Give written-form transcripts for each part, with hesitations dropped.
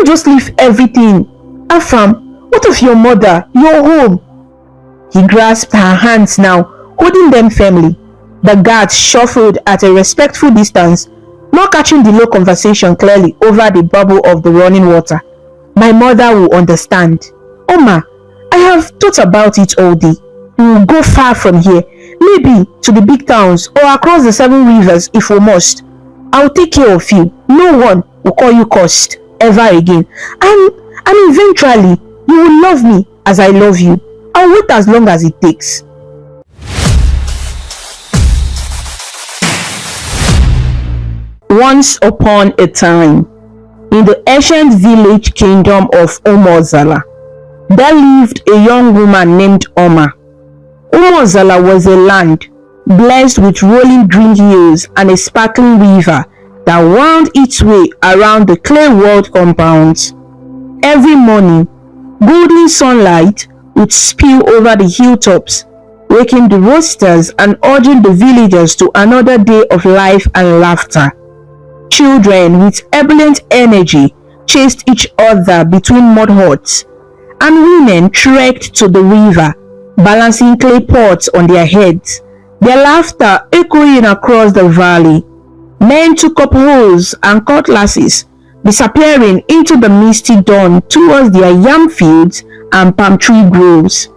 can't just leave everything. Afam, what of your mother, your home? He grasped her hands now, holding them firmly. The guards shuffled at a respectful distance, not catching the low conversation clearly over the bubble of the running water. My mother will understand. Oma, I have thought about it all day. We will go far from here, maybe to the big towns or across the 7 rivers if we must. I will take care of you. No one will call you cursed ever again. And eventually, you will love me as I love you. I'll wait as long as it takes. Once upon a time, in the ancient village kingdom of Umozala, there lived a young woman named Oma. Umozala was a land blessed with rolling green hills and a sparkling river that wound its way around the clay walled compounds. Every morning, golden sunlight would spill over the hilltops, waking the roasters and urging the villagers to another day of life and laughter. Children with ebullient energy chased each other between mud huts, and women trekked to the river, balancing clay pots on their heads, their laughter echoing across the valley. Men took up hoes and cutlasses, disappearing into the misty dawn towards their yam fields and palm tree groves.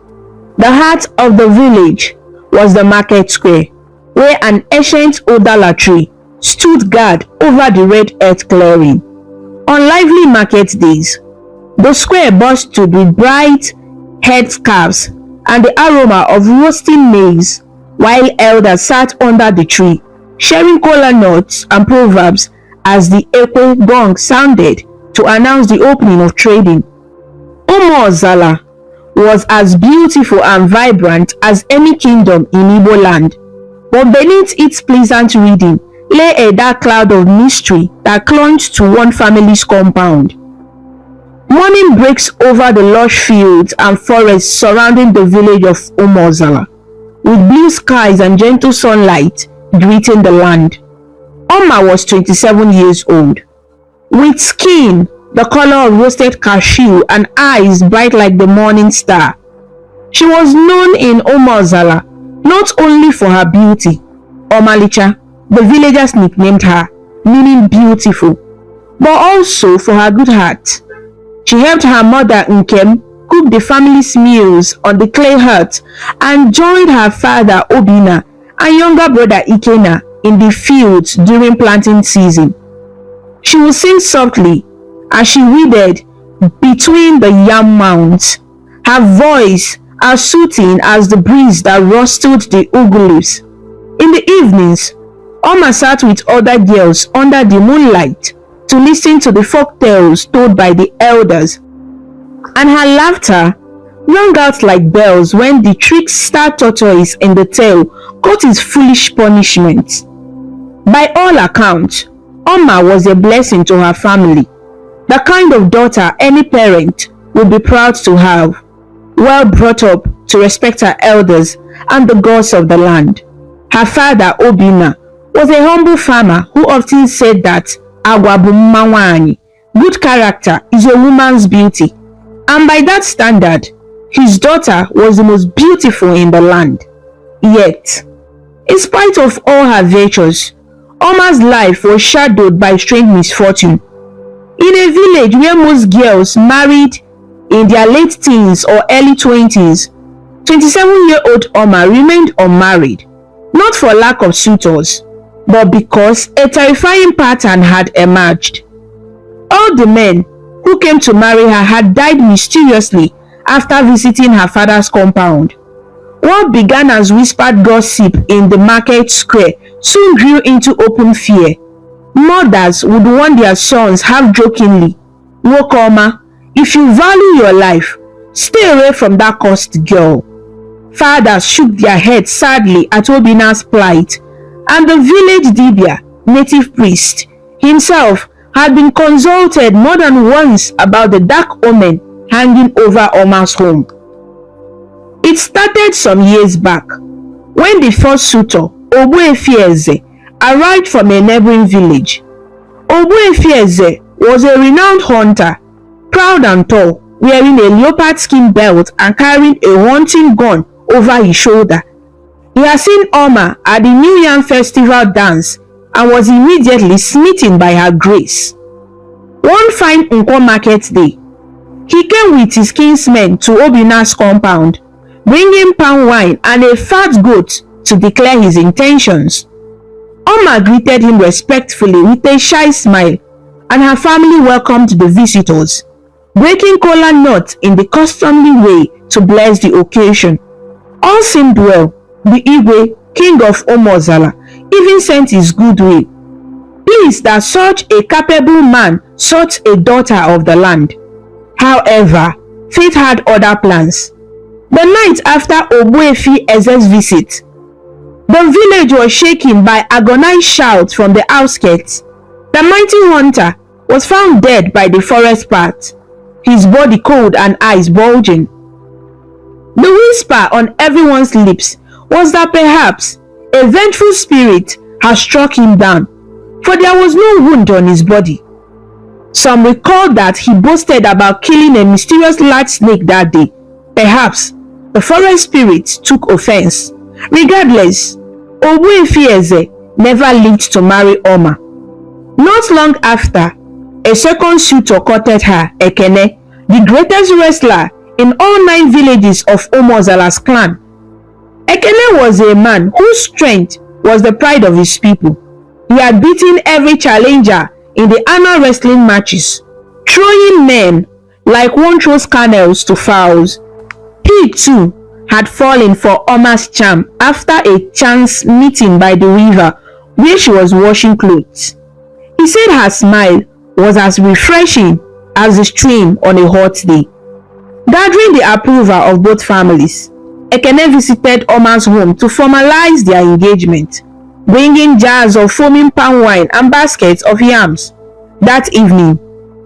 The heart of the village was the market square, where an ancient odala tree stood guard over the red earth clearing. On lively market days, the square bursted with bright headscarves and the aroma of roasting maize, while elders sat under the tree, sharing kola nuts and proverbs as the echo gong sounded to announce the opening of trading. Umozala was as beautiful and vibrant as any kingdom in Igbo land, but beneath its pleasant reading lay a dark cloud of mystery that clung to one family's compound. Morning breaks over the lush fields and forests surrounding the village of Umozala, with blue skies and gentle sunlight greeting the land. Oma was 27 years old, with skin the color of roasted cashew and eyes bright like the morning star. She was known in Umozala not only for her beauty. Omalicha, the villagers nicknamed her, meaning beautiful, but also for her good heart. She helped her mother Nkem cook the family's meals on the clay hut and joined her father Obina and younger brother Ikena in the fields during planting season. She would sing softly as she weeded between the yam mounds, her voice as soothing as the breeze that rustled the ugu leaves. In the evenings, Oma sat with other girls under the moonlight to listen to the folk tales told by the elders, and her laughter rang out like bells when the trickster tortoise in the tale got his foolish punishment. By all accounts, Oma was a blessing to her family, the kind of daughter any parent would be proud to have, well brought up to respect her elders and the gods of the land. Her father Obina was a humble farmer who often said that Agwabumawani, good character is a woman's beauty, and by that standard, his daughter was the most beautiful in the land. Yet, in spite of all her virtues, Oma's life was shadowed by strange misfortune. In a village where most girls married in their late teens or early 20s, 27-year-old Oma remained unmarried, not for lack of suitors, but because a terrifying pattern had emerged. All the men who came to marry her had died mysteriously after visiting her father's compound. What began as whispered gossip in the market square soon grew into open fear. Mothers would warn their sons half-jokingly, "Wokoma, if you value your life, stay away from that cursed girl." Fathers shook their heads sadly at Obina's plight, and the village dibia, native priest, himself had been consulted more than once about the dark omen hanging over Oma's home. It started some years back, when the first suitor, Ogbuefieze, arrived from a neighboring village. Ogbuefieze was a renowned hunter proud and tall, wearing a leopard skin belt and carrying a hunting gun over his shoulder. He had seen Oma at the New Yam Festival dance and was immediately smitten by her grace. One fine Nko market day, he came with his kinsmen to Obina's compound, bringing palm wine and a fat goat to declare his intentions. Oma greeted him respectfully with a shy smile, and her family welcomed the visitors, breaking kola nuts in the customary way to bless the occasion. All seemed well. The Igwe, king of Omozala, even sent his goodwill, pleased that such a capable man sought a daughter of the land. However, fate had other plans. The night after Ogbuefi Eze's visit, the village was shaken by agonized shouts from the outskirts. The mighty hunter was found dead by the forest path, his body cold and eyes bulging. The whisper on everyone's lips was that perhaps a vengeful spirit had struck him down, for there was no wound on his body. Some recalled that he boasted about killing a mysterious large snake that day. Perhaps the forest spirit took offense. Regardless, Ogbuefi Eze never lived to marry Oma. Not long after, a second suitor courted her, Ekene, the greatest wrestler in all 9 villages of Omozala's clan. Ekene was a man whose strength was the pride of his people. He had beaten every challenger in the annual wrestling matches, throwing men like one throws kernels to fowls. He too had fallen for Oma's charm after a chance meeting by the river where she was washing clothes. He said her smile was as refreshing as the stream on a hot day. Gathering the approval of both families, Ekene visited Oma's home to formalize their engagement, bringing jars of foaming palm wine and baskets of yams. That evening,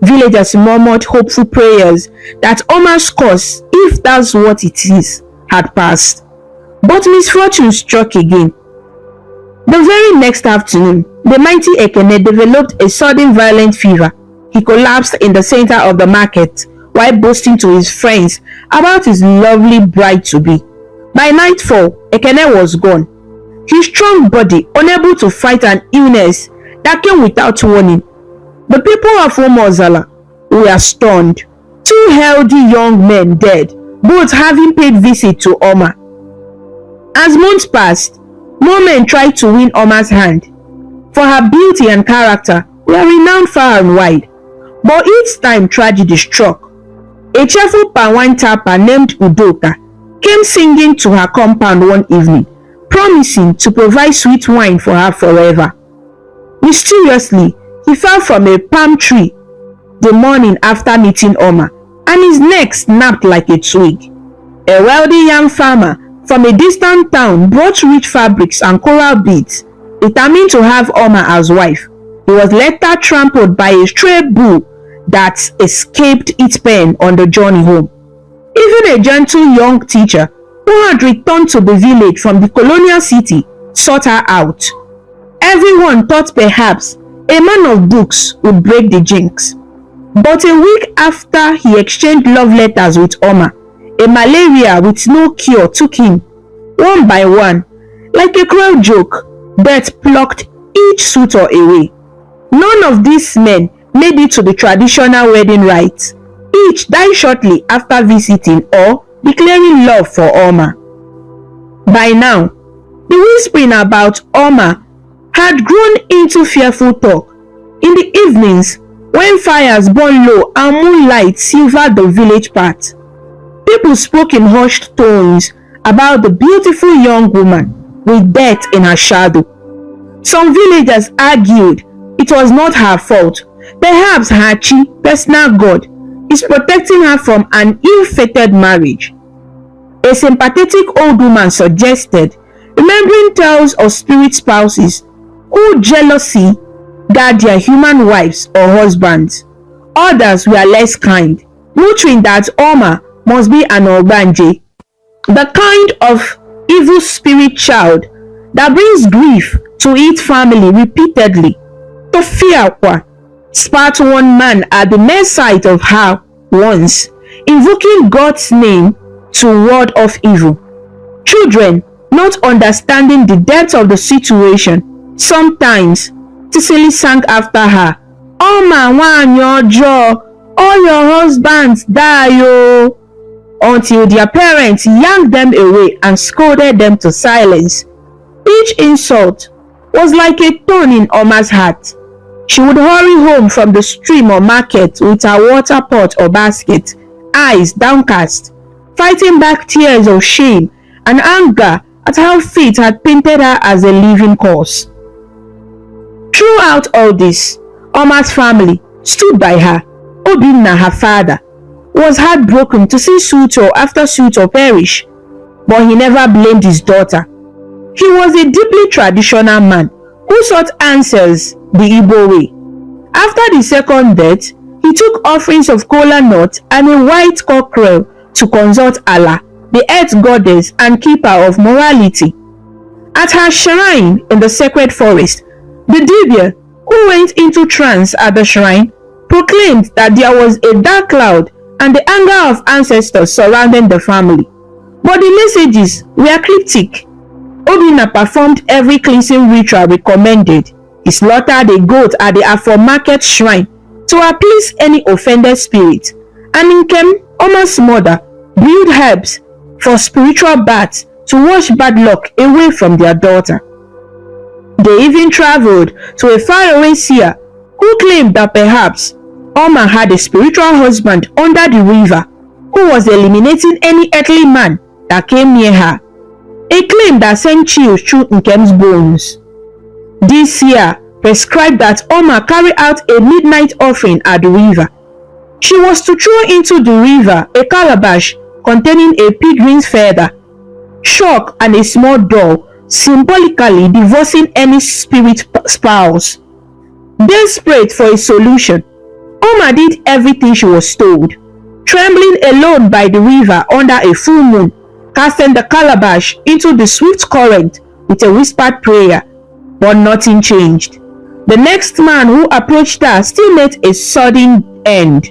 villagers murmured hopeful prayers that Oma's curse, if that's what it is, had passed. But misfortune struck again. The very next afternoon, the mighty Ekene developed a sudden violent fever. He collapsed in the center of the market while boasting to his friends about his lovely bride-to-be. By nightfall, Ekene was gone, his strong body unable to fight an illness that came without warning. The people of Omozala were stunned. 2 healthy young men dead, both having paid visit to Oma. As months passed, more men tried to win Oma's hand, for her beauty and character were renowned far and wide. But each time tragedy struck. A cheerful palm wine tapper named Udoka came singing to her compound one evening, promising to provide sweet wine for her forever. Mysteriously, he fell from a palm tree the morning after meeting Oma, and his neck snapped like a twig. A wealthy young farmer from a distant town brought rich fabrics and coral beads, determined to have Oma as wife. He was later trampled by a stray bull that escaped its pen on the journey home. Even a gentle young teacher who had returned to the village from the colonial city sought her out. Everyone thought perhaps a man of books would break the jinx. But a week after he exchanged love letters with Oma, a malaria with no cure took him. One by one, like a cruel joke, death plucked each suitor away. None of these men made it to the traditional wedding rites. Each died shortly after visiting or declaring love for Oma. By now, the whispering about Oma had grown into fearful talk. In the evenings, when fires burned low and moonlight silvered the village path, people spoke in hushed tones about the beautiful young woman with death in her shadow. Some villagers argued it was not her fault. Perhaps her personal god, is protecting her from an ill-fated marriage. A sympathetic old woman suggested, remembering tales of spirit spouses who jealously guard their human wives or husbands. Others were less kind, muttering that Oma must be an Ogbanje, the kind of evil spirit child that brings grief to its family repeatedly. Tofiakwa spat one man at the mere sight of her once, invoking God's name to ward off evil. Children, not understanding the depth of the situation, sometimes Cicely sang after her, "Oma nwanyi ojo, all your husbands die o," until their parents yanked them away and scolded them to silence. Each insult was like a thorn in Oma's heart. She would hurry home from the stream or market with her water pot or basket, eyes downcast, fighting back tears of shame and anger at how fate had painted her as a living corpse. Throughout all this, Oma's family stood by her. Obinna, her father, was heartbroken to see suitor after suitor perish, but he never blamed his daughter. He was a deeply traditional man who sought answers the Igbo way. After the second death, he took offerings of kola nut and a white cockerel to consult Allah, the earth goddess and keeper of morality. At her shrine in the sacred forest, the Dibia, who went into trance at the shrine, proclaimed that there was a dark cloud and the anger of ancestors surrounding the family. But the messages were cryptic. Obinna performed every cleansing ritual recommended. He slaughtered a goat at the Afro-market shrine to appease any offended spirit, and Nkem, Oma's mother, brewed herbs for spiritual baths to wash bad luck away from their daughter. They even traveled to a faraway seer who claimed that perhaps Oma had a spiritual husband under the river who was eliminating any earthly man that came near her, a claim that sent chills through Nkem's bones. This seer prescribed that Oma carry out a midnight offering at the river. She was to throw into the river a calabash containing a pig's feather, chalk and a small doll, symbolically divorcing any spirit spouse. Desperate for a solution, Oma did everything she was told, trembling alone by the river under a full moon, casting the calabash into the swift current with a whispered prayer, but nothing changed. The next man who approached her still met a sudden end.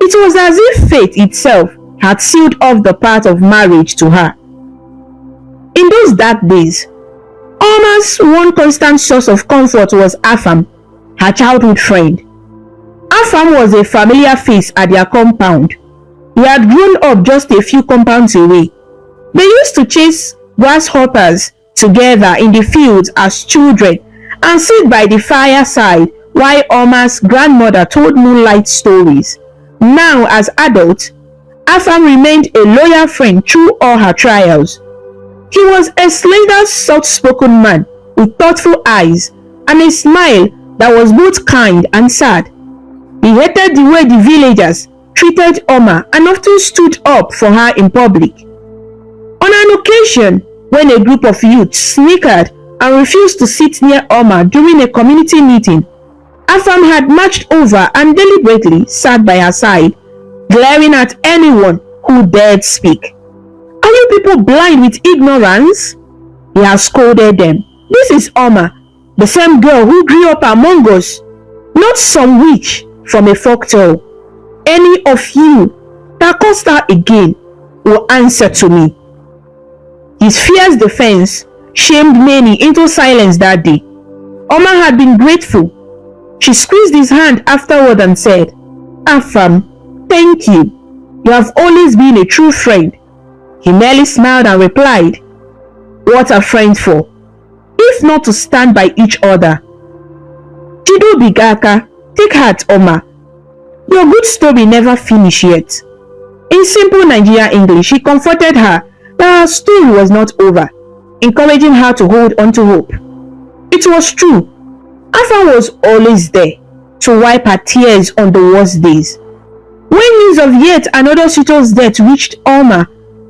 It was as if fate itself had sealed off the path of marriage to her. In those dark days, Oma's one constant source of comfort was Afam, her childhood friend. Afam was a familiar face at their compound. He had grown up just a few compounds away. They used to chase grasshoppers together in the fields as children and sit by the fireside while Oma's grandmother told moonlight stories. Now, as adults, Afam remained a loyal friend through all her trials. He was a slender, soft-spoken man with thoughtful eyes and a smile that was both kind and sad. He hated the way the villagers treated Oma and often stood up for her in public. On an occasion, when a group of youths snickered and refused to sit near Oma during a community meeting, Afam had marched over and deliberately sat by her side, glaring at anyone who dared speak. "Are you people blind with ignorance?" He has scolded them. "This is Oma, the same girl who grew up among us, not some witch from a folktale. Any of you that calls her again will answer to me." His fierce defense shamed many into silence that day. Oma had been grateful. She squeezed his hand afterward and said, "Afam, thank you. You have always been a true friend." He merely smiled and replied, "What are friends for, if not to stand by each other?" Jido Bigaka, take heart, Oma. Your good story never finished yet. In simple Nigerian English, he comforted her that her story was not over, encouraging her to hold on to hope. It was true. Afam was always there to wipe her tears on the worst days. When news of yet another suitor's death reached Oma,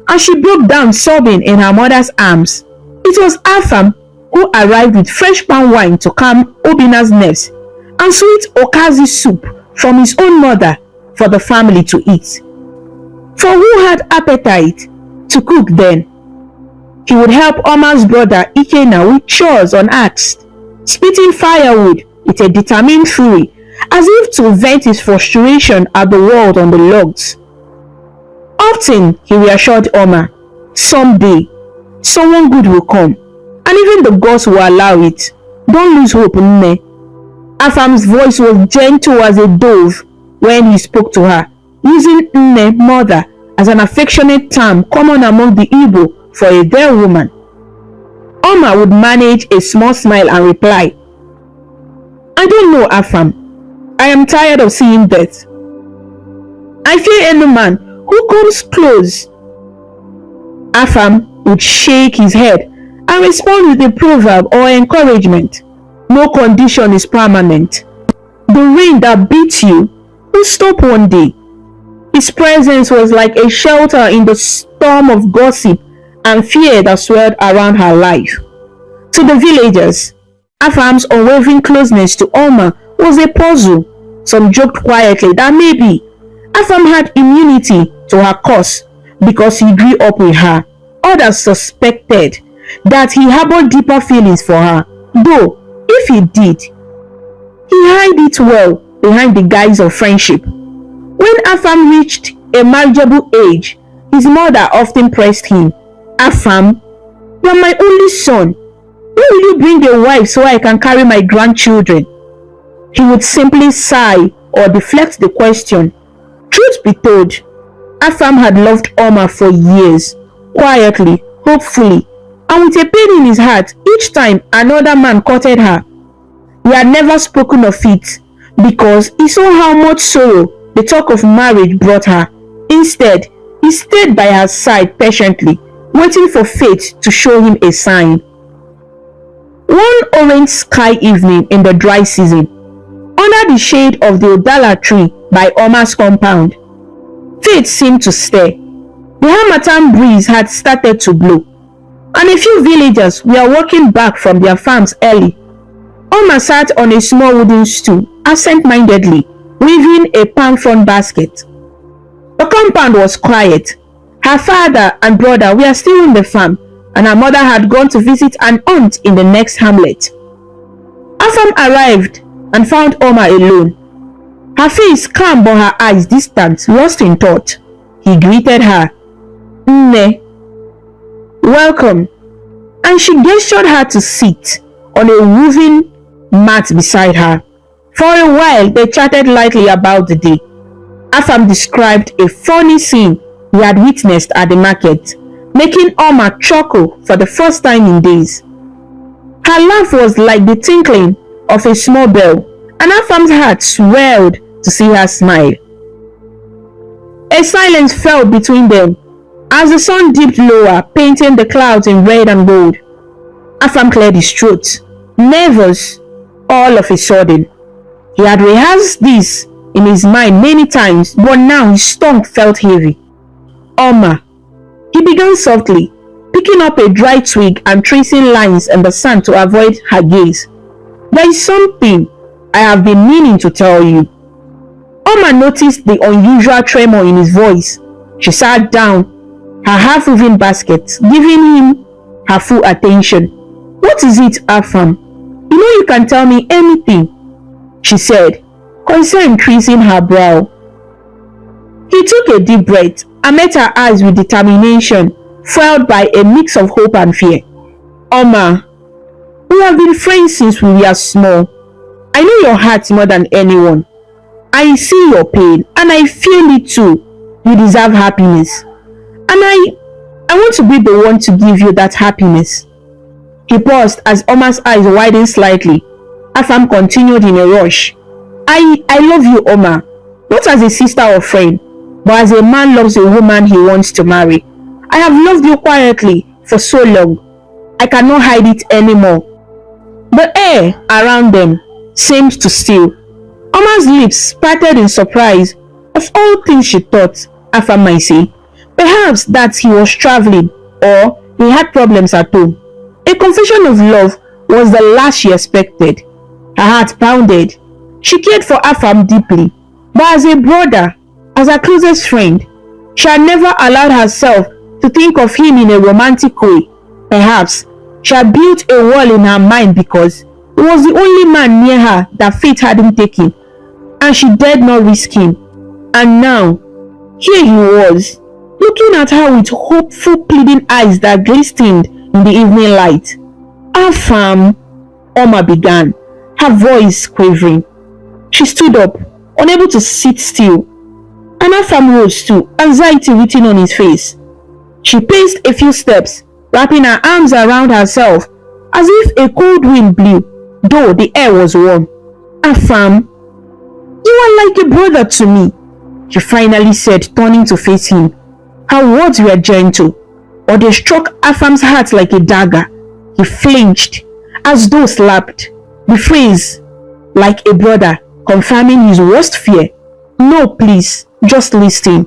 and she broke down sobbing in her mother's arms, it was Afam who arrived with fresh palm wine to calm Obinna's nerves and sweet okazi soup from his own mother for the family to eat. For who had appetite to cook then? He would help Oma's brother Ikena with chores unasked, spitting firewood with a determined fury as if to vent his frustration at the world on the logs. Often, he reassured Omar, someday, someone good will come, and even the gods will allow it. Don't lose hope, Nne. Afam's voice was gentle as a dove when he spoke to her, using Nne, mother, as an affectionate term common among the Igbo for a dead woman. Omar would manage a small smile and reply, I don't know, Afam. I am tired of seeing death. I fear any man who comes close. Afam would shake his head and respond with a proverb or encouragement. No condition is permanent. The rain that beats you will stop one day. His presence was like a shelter in the storm of gossip and fear that swirled around her life. To the villagers, Afam's unwavering closeness to Omar was a puzzle. Some joked quietly that maybe Afam had immunity to her curse because he grew up with her. Others suspected that he harbored deeper feelings for her, though if he did, he hid it well behind the guise of friendship. When Afam reached a marriageable age, his mother often pressed him, Afam, you are my only son. When will you bring a wife so I can carry my grandchildren? He would simply sigh or deflect the question. Truth be told, Afam had loved Omar for years, quietly, hopefully, and with a pain in his heart each time another man courted her. He had never spoken of it because he saw how much sorrow the talk of marriage brought her. Instead, he stayed by her side patiently, waiting for fate to show him a sign. One orange sky evening in the dry season, under the shade of the Odala tree by Omar's compound, fate seemed to stir. The Harmattan breeze had started to blow, and a few villagers were walking back from their farms early. Omar sat on a small wooden stool, absent-mindedly, weaving a palm frond basket. The compound was quiet. Her father and brother were still on the farm, and her mother had gone to visit an aunt in the next hamlet. Afam arrived and found Omar alone. Her face calm but her eyes distant, lost in thought. He greeted her, Nne, welcome, and she gestured her to sit on a woven mat beside her. For a while, they chatted lightly about the day. Afam described a funny scene he had witnessed at the market, making Omar chuckle for the first time in days. Her laugh was like the tinkling of a small bell, and Afam's heart swelled to see her smile. A silence fell between them as the sun dipped lower, painting the clouds in red and gold. Afam cleared his throat, nervous all of a sudden. He had rehearsed this in his mind many times, but now his tongue felt heavy. Omar, he began softly, picking up a dry twig and tracing lines in the sand to avoid her gaze. There is something I have been meaning to tell you. Omar noticed the unusual tremor in his voice. She sat down, her half-woven basket, giving him her full attention. What is it, Afam? You know you can tell me anything, she said, concern increasing her brow. He took a deep breath and met her eyes with determination, fueled by a mix of hope and fear. Omar, we have been friends since we were small. I know your heart more than anyone. I see your pain and I feel it too. You deserve happiness. And I want to be the one to give you that happiness. He paused as Omar's eyes widened slightly. Afam continued in a rush. I love you, Omar, not as a sister or friend, but as a man loves a woman he wants to marry. I have loved you quietly for so long. I cannot hide it anymore. The air around them seemed to still. Omar's lips parted in surprise. Of all things, she thought, Afam might say, perhaps that he was traveling or he had problems at home. A confession of love was the last she expected. Her heart pounded. She cared for Afam deeply, but as a brother, as her closest friend, she had never allowed herself to think of him in a romantic way. Perhaps she had built a wall in her mind because he was the only man near her that fate hadn't taken. and she dared not risk him. And now, here he was, looking at her with hopeful, pleading eyes that glistened in the evening light. "Afam," Oma began, her voice quavering. She stood up, unable to sit still, and Afam rose too, anxiety written on his face. She paced a few steps, wrapping her arms around herself as if a cold wind blew, though the air was warm. "Afam, you are like a brother to me," she finally said, turning to face him. Her words were gentle, but they struck Afam's heart like a dagger. He flinched, as though slapped. The phrase, "like a brother," confirming his worst fear. "No, please, just listen,"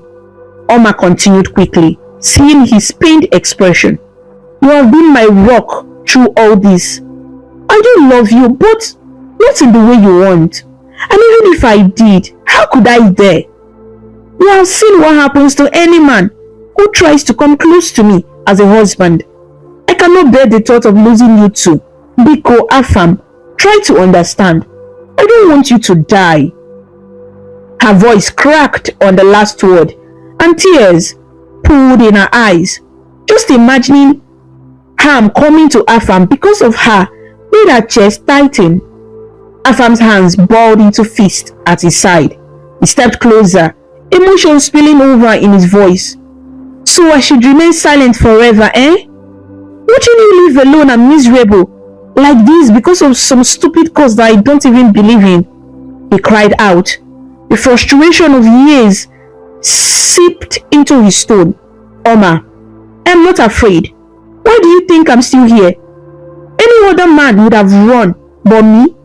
Oma continued quickly, seeing his pained expression. "You have been my rock through all this. I do love you, but not in the way you want. And even if I did, how could I dare? You have seen what happens to any man who tries to come close to me as a husband. I cannot bear the thought of losing you too. Biko, Afam, try to understand. I don't want you to die." Her voice cracked on the last word, and tears pooled in her eyes. Just imagining harm coming to Afam because of her made her chest tighten. Afam's hands balled into fists at his side. He stepped closer, emotion spilling over in his voice. "So I should remain silent forever, eh? Watching you live alone and miserable like this because of some stupid cause that I don't even believe in," he cried out. The frustration of years seeped into his tone. "Oma, I'm not afraid. Why do you think I'm still here? Any other man would have run, but me,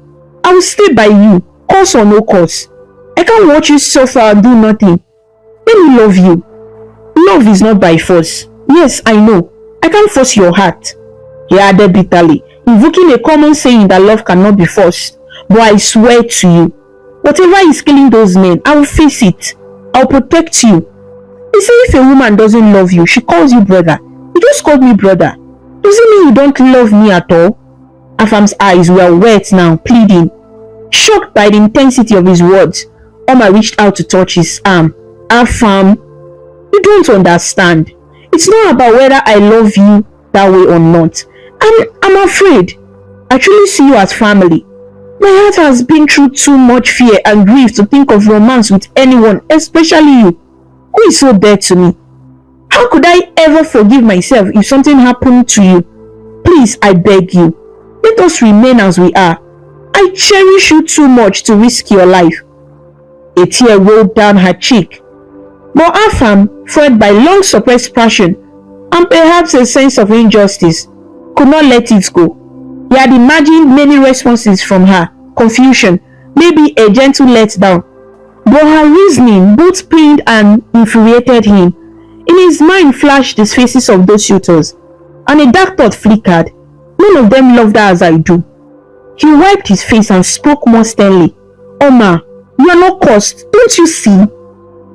I will stay by you, cause or no cause. I can't watch you suffer and do nothing. Let me love you. Love is not by force. Yes, I know. I can't force your heart," he added bitterly, invoking a common saying that love cannot be forced. "But I swear to you, whatever is killing those men, I will face it. I'll protect you. They say if a woman doesn't love you, she calls you brother. You just called me brother. Does it mean you don't love me at all?" Afam's eyes were wet now, pleading. Shocked by the intensity of his words, Oma reached out to touch his arm. "Afam, you don't understand. It's not about whether I love you that way or not. I'm afraid. I truly see you as family. My heart has been through too much fear and grief to think of romance with anyone, especially you, who is so dear to me. How could I ever forgive myself if something happened to you? Please, I beg you, let us remain as we are. I cherish you too much to risk your life." A tear rolled down her cheek. But Afam, fed by long suppressed passion and perhaps a sense of injustice, could not let it go. He had imagined many responses from her, confusion, maybe a gentle letdown. But her reasoning both pained and infuriated him. In his mind flashed the faces of those suitors, and a dark thought flickered. None of them loved her as I do. He wiped his face and spoke more sternly. "Oma, you are not cursed, don't you see?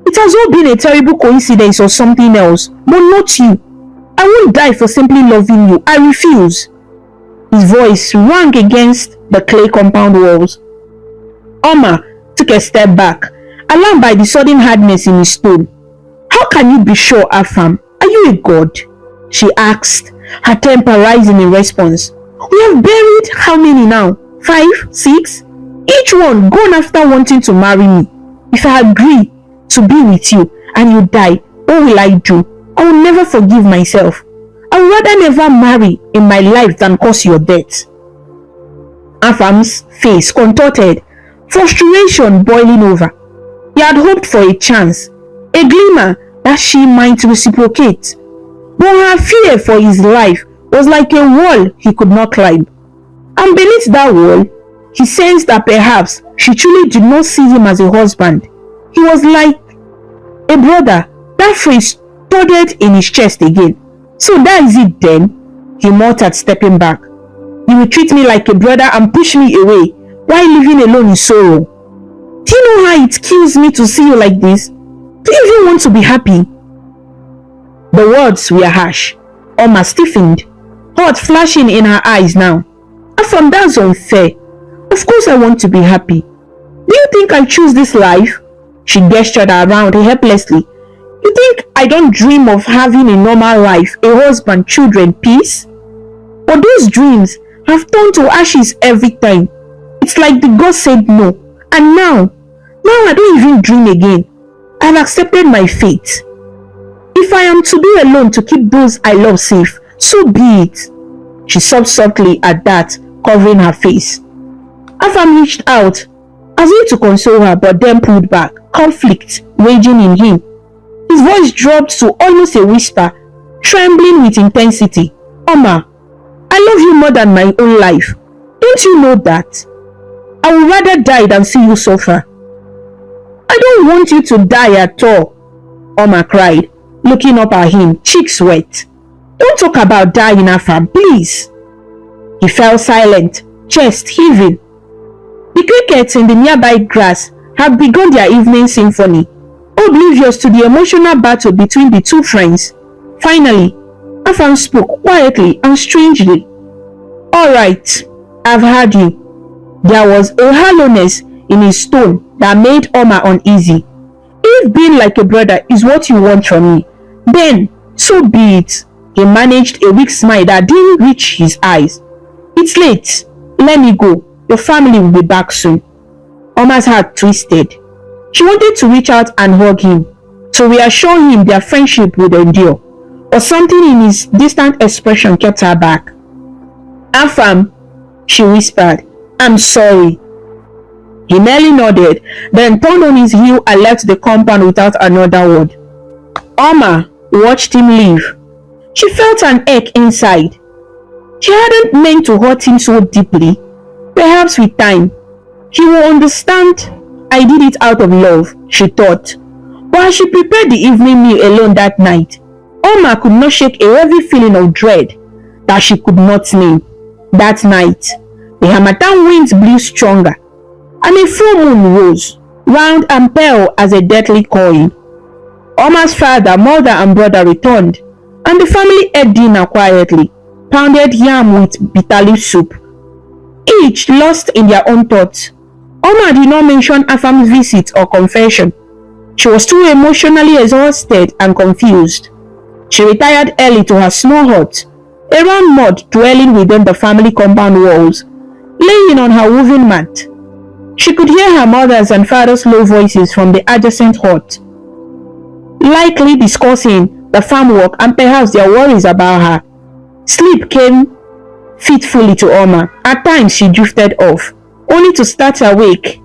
It has all been a terrible coincidence or something else, but not you. I won't die for simply loving you. I refuse." His voice rang against the clay compound walls. Oma took a step back, alarmed by the sudden hardness in his tone. "How can you be sure, Afam? Are you a god?" she asked, her temper rising in response. "We have buried how many now? 5, 6? Each one gone after wanting to marry me. If I agree to be with you and you die, what will I do? I will never forgive myself. I would rather never marry in my life than cause your death." Afam's face contorted, frustration boiling over. He had hoped for a chance, a glimmer that she might reciprocate. But her fear for his life was like a wall he could not climb. And beneath that wall, he sensed that perhaps she truly did not see him as a husband. He was like a brother. That phrase thudded in his chest again. "So that is it then?" he muttered, stepping back. "You will treat me like a brother and push me away while living alone in sorrow. Do you know how it kills me to see you like this? Do you even want to be happy?" The words were harsh. Oma stiffened, hot flashing in her eyes now. "Afam, that's unfair. Of course I want to be happy. Do you think I choose this life? She gestured around helplessly. You think I don't dream of having a normal life, a husband, children, peace? But those dreams have turned to ashes every time. It's like the God said no. And now I don't even dream again. I've accepted my fate. If I am to be alone to keep those I love safe, so be it. She sobbed softly at that, covering her face. Afam reached out, as if to console her, but then pulled back, conflict raging in him. His voice dropped to almost a whisper, trembling with intensity. Oma, I love you more than my own life. Don't you know that? I would rather die than see you suffer. I don't want you to die at all, Oma cried, looking up at him, cheeks wet. Don't talk about dying, Afam, please. He fell silent, chest heaving. The crickets in the nearby grass had begun their evening symphony, oblivious to the emotional battle between the two friends. Finally, Afam spoke quietly and strangely. All right, I've heard you. There was a hollowness in his tone that made Oma uneasy. If being like a brother is what you want from me, then so be it. He managed a weak smile that didn't reach his eyes. It's late. Let me go. Your family will be back soon. Oma's heart twisted. She wanted to reach out and hug him, to reassure him their friendship would endure, but something in his distant expression kept her back. Afam, she whispered, I'm sorry. He merely nodded, then turned on his heel and left the compound without another word. Oma watched him leave. She felt an ache inside. She hadn't meant to hurt him so deeply. Perhaps with time, he will understand I did it out of love, she thought. But as she prepared the evening meal alone that night, Oma could not shake a heavy feeling of dread that she could not name. That night, the Harmattan winds blew stronger, and a full moon rose, round and pale as a deathly coin. Oma's father, mother, and brother returned, and the family ate dinner quietly, pounded yam with bitterleaf soup, each lost in their own thoughts. Oma did not mention Afam's visit or confession. She was too emotionally exhausted and confused. She retired early to her small hut, a round mud dwelling within the family compound walls, laying on her woven mat. She could hear her mother's and father's low voices from the adjacent hut, likely discussing the farm work and perhaps their worries about her. Sleep came fitfully to Oma. At times she drifted off, only to start awake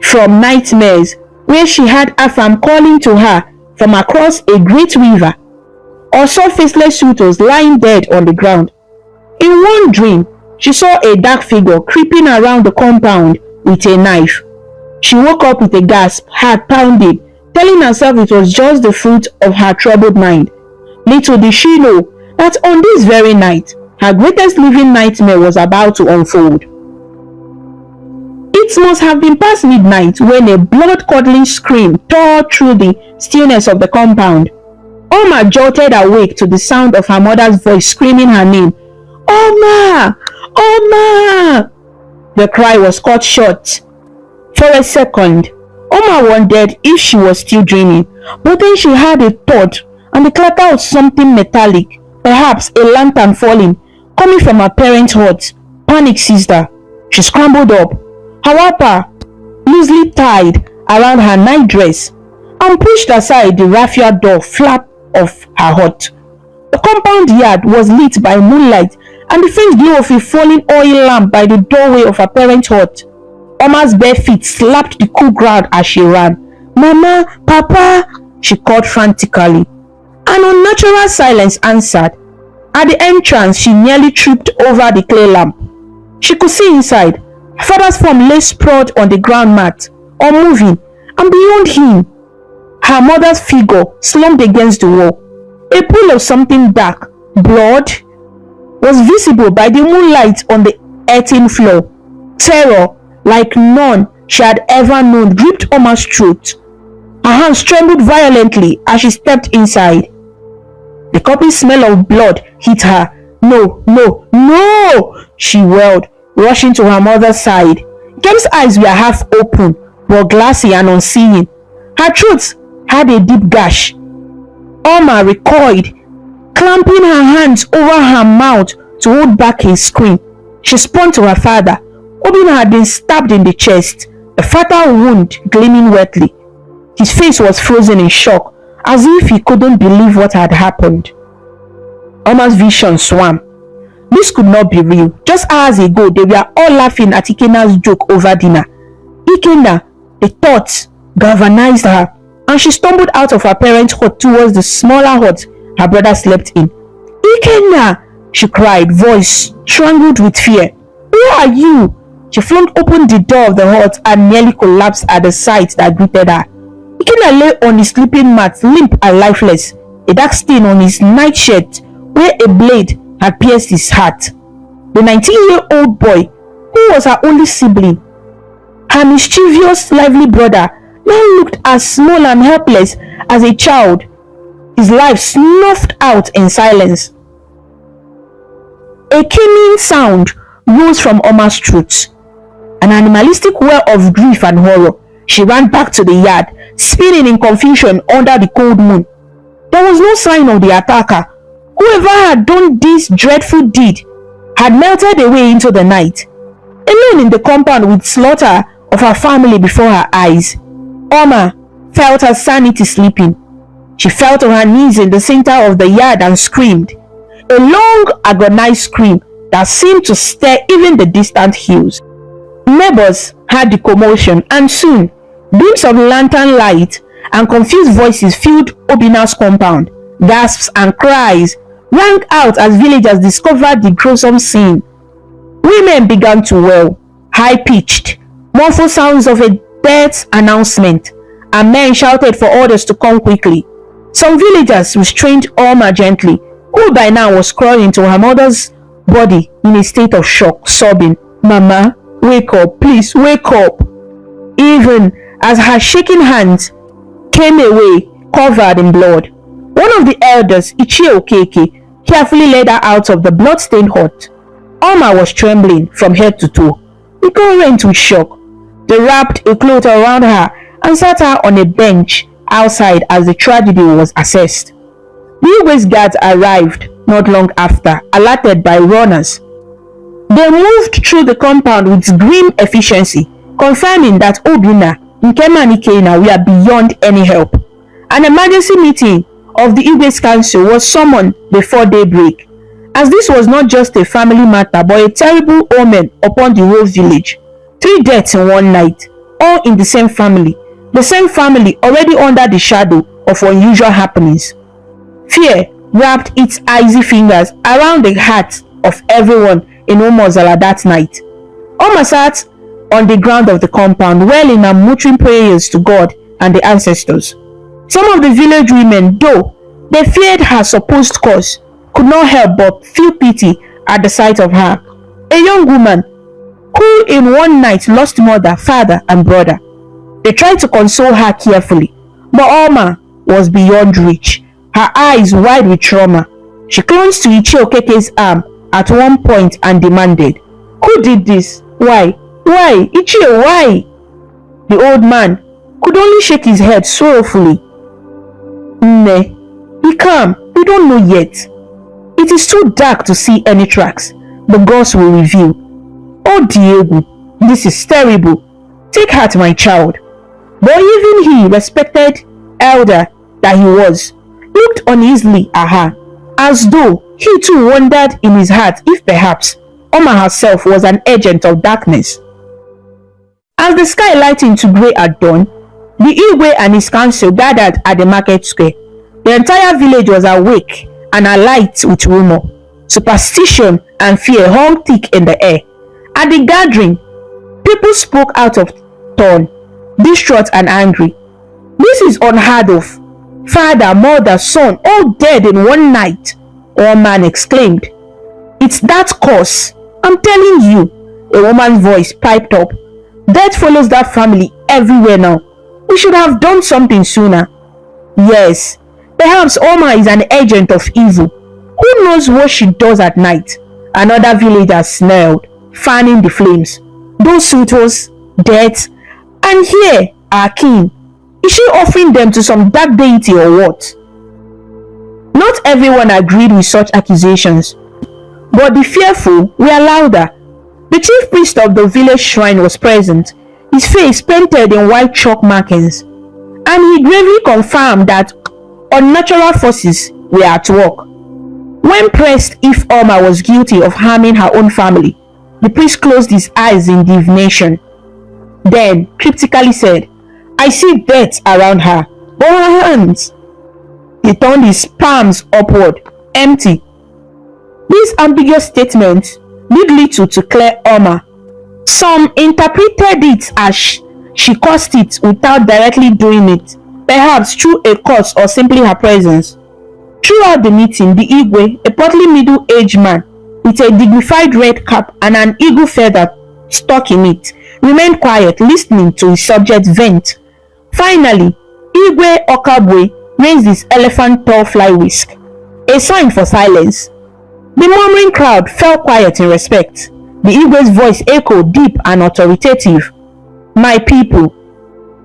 from nightmares where she had Afam calling to her from across a great river, or saw faceless suitors lying dead on the ground. In one dream, she saw a dark figure creeping around the compound with a knife. She woke up with a gasp, heart pounding, telling herself it was just the fruit of her troubled mind. Little did she know that on this very night, her greatest living nightmare was about to unfold. It must have been past midnight when a blood-curdling scream tore through the stillness of the compound. Oma jolted awake to the sound of her mother's voice screaming her name. Oma! Oma! The cry was cut short. For a second, Oma wondered if she was still dreaming, but then she heard a thud and the clatter of something metallic, perhaps a lantern falling, coming from her parents' hut. Panic seized her. She scrambled up, her wrapper loosely tied around her nightdress, and pushed aside the raffia door flap of her hut. The compound yard was lit by moonlight and the faint glow of a falling oil lamp by the doorway of her parents' hut. Oma's bare feet slapped the cool ground as she ran. Mama, Papa, she called frantically. An unnatural silence answered. At the entrance, she nearly tripped over the clay lamp. She could see inside. Her father's form lay sprawled on the ground mat, unmoving, and beyond him, her mother's figure slumped against the wall. A pool of something dark, blood, was visible by the moonlight on the earthen floor. Terror, like none she had ever known, gripped Oma's throat. Her hands trembled violently as she stepped inside. The coughing smell of blood hit her. No, no, no, she wailed, rushing to her mother's side. Gem's eyes were half open, but glassy and unseeing. Her throat had a deep gash. Oma recoiled, clamping her hands over her mouth to hold back a scream. She spun to her father. Obinna had been stabbed in the chest, a fatal wound gleaming wetly. His face was frozen in shock, as if he couldn't believe what had happened. Oma's vision swam. This could not be real. Just hours ago, they were all laughing at Ikenna's joke over dinner. Ikenna, the thought, galvanized her, and she stumbled out of her parents' hut towards the smaller hut her brother slept in. Ikenna, she cried, voice strangled with fear. Who are you? She flung open the door of the hut and nearly collapsed at the sight that greeted her. Ikenna lay on his sleeping mat, limp and lifeless, a dark stain on his nightshirt where a blade had pierced his heart. The 19-year-old boy, who was her only sibling, her mischievous, lively brother, now looked as small and helpless as a child, his life snuffed out in silence. A keening sound rose from Oma's throat, an animalistic wail of grief and horror. She ran back to the yard, spinning in confusion under the cold moon. There was no sign of the attacker. Whoever had done this dreadful deed had melted away into the night, alone in the compound with slaughter of her family before her eyes. Oma felt her sanity slipping. She fell to her knees in the center of the yard and screamed, a long, agonized scream that seemed to stir even the distant hills. Neighbors heard the commotion, and soon beams of lantern light and confused voices filled Obinna's compound. Gasps and cries rang out as villagers discovered the gruesome scene. Women began to wail, high-pitched, mournful sounds of a death announcement, and men shouted for orders to come quickly. Some villagers restrained Oma gently, who by now was crawling to her mother's body in a state of shock, sobbing, "Mama, wake up, please wake up." Even as her shaking hands came away covered in blood. One of the elders, Ichie Okeke, carefully led her out of the blood-stained hut. Oma was trembling from head to toe. The girl went with shock. They wrapped a cloth around her and sat her on a bench outside as the tragedy was assessed. The Igwe's guards arrived not long after, alerted by runners. They moved through the compound with grim efficiency, confirming that Obinna, Nkema and Ikenna were beyond any help. An emergency meeting of the Igwe's council was summoned before daybreak, as this was not just a family matter but a terrible omen upon the whole village. 3 deaths in one night, all in the same family already under the shadow of unusual happenings. Fear wrapped its icy fingers around the hearts of everyone in Umozala that night. Oma sat on the ground of the compound, wailing and muttering prayers to God and the ancestors. Some of the village women, though they feared her supposed cause, could not help but feel pity at the sight of her. A young woman who in one night lost mother, father, and brother. They tried to console her carefully, but Oma was beyond reach, her eyes wide with trauma. She clung to Ichie Okeke's arm at one point and demanded, "Who did this? Why? Why? Ichie, why?" The old man could only shake his head sorrowfully. "Nne, be calm, we don't know yet. It is too dark to see any tracks. The gods will reveal." "Oh Diego, this is terrible. Take heart, my child." But even he, respected elder that he was, looked uneasily at her, as though he too wondered in his heart if perhaps Oma herself was an agent of darkness. As the sky lightened into grey at dawn, the Igwe and his council gathered at the market square. The entire village was awake and alight with rumor. Superstition and fear hung thick in the air. At the gathering, people spoke out of turn, distraught and angry. "This is unheard of. Father, mother, son, all dead in one night," one man exclaimed. "It's that curse, I'm telling you," a woman's voice piped up. "Death follows that family everywhere now. We should have done something sooner." "Yes, perhaps Oma is an agent of evil. Who knows what she does at night?" Another villager snarled, fanning the flames. "Those suitors, death, And here, our king, is she offering them to some dark deity or what? Not everyone agreed with such accusations, but the fearful were louder. The chief priest of the village shrine was present, his face painted in white chalk markings, and he gravely confirmed that unnatural forces were at work. When pressed if Oma was guilty of harming her own family, the priest closed his eyes in divination. Then, cryptically said, "I see death around her, but her hands." He turned his palms upward, empty. These ambiguous statements did little to clear Oma. Some interpreted it as she caused it without directly doing it, perhaps through a curse or simply her presence. Throughout the meeting, the Igwe, a portly middle-aged man with a dignified red cap and an eagle feather stuck in it, remained quiet, listening to his subject vent. Finally, Igwe Okabwe raised his elephant tail fly whisk, a sign for silence. The murmuring crowd fell quiet in respect. The Igwe's voice echoed deep and authoritative. "My people,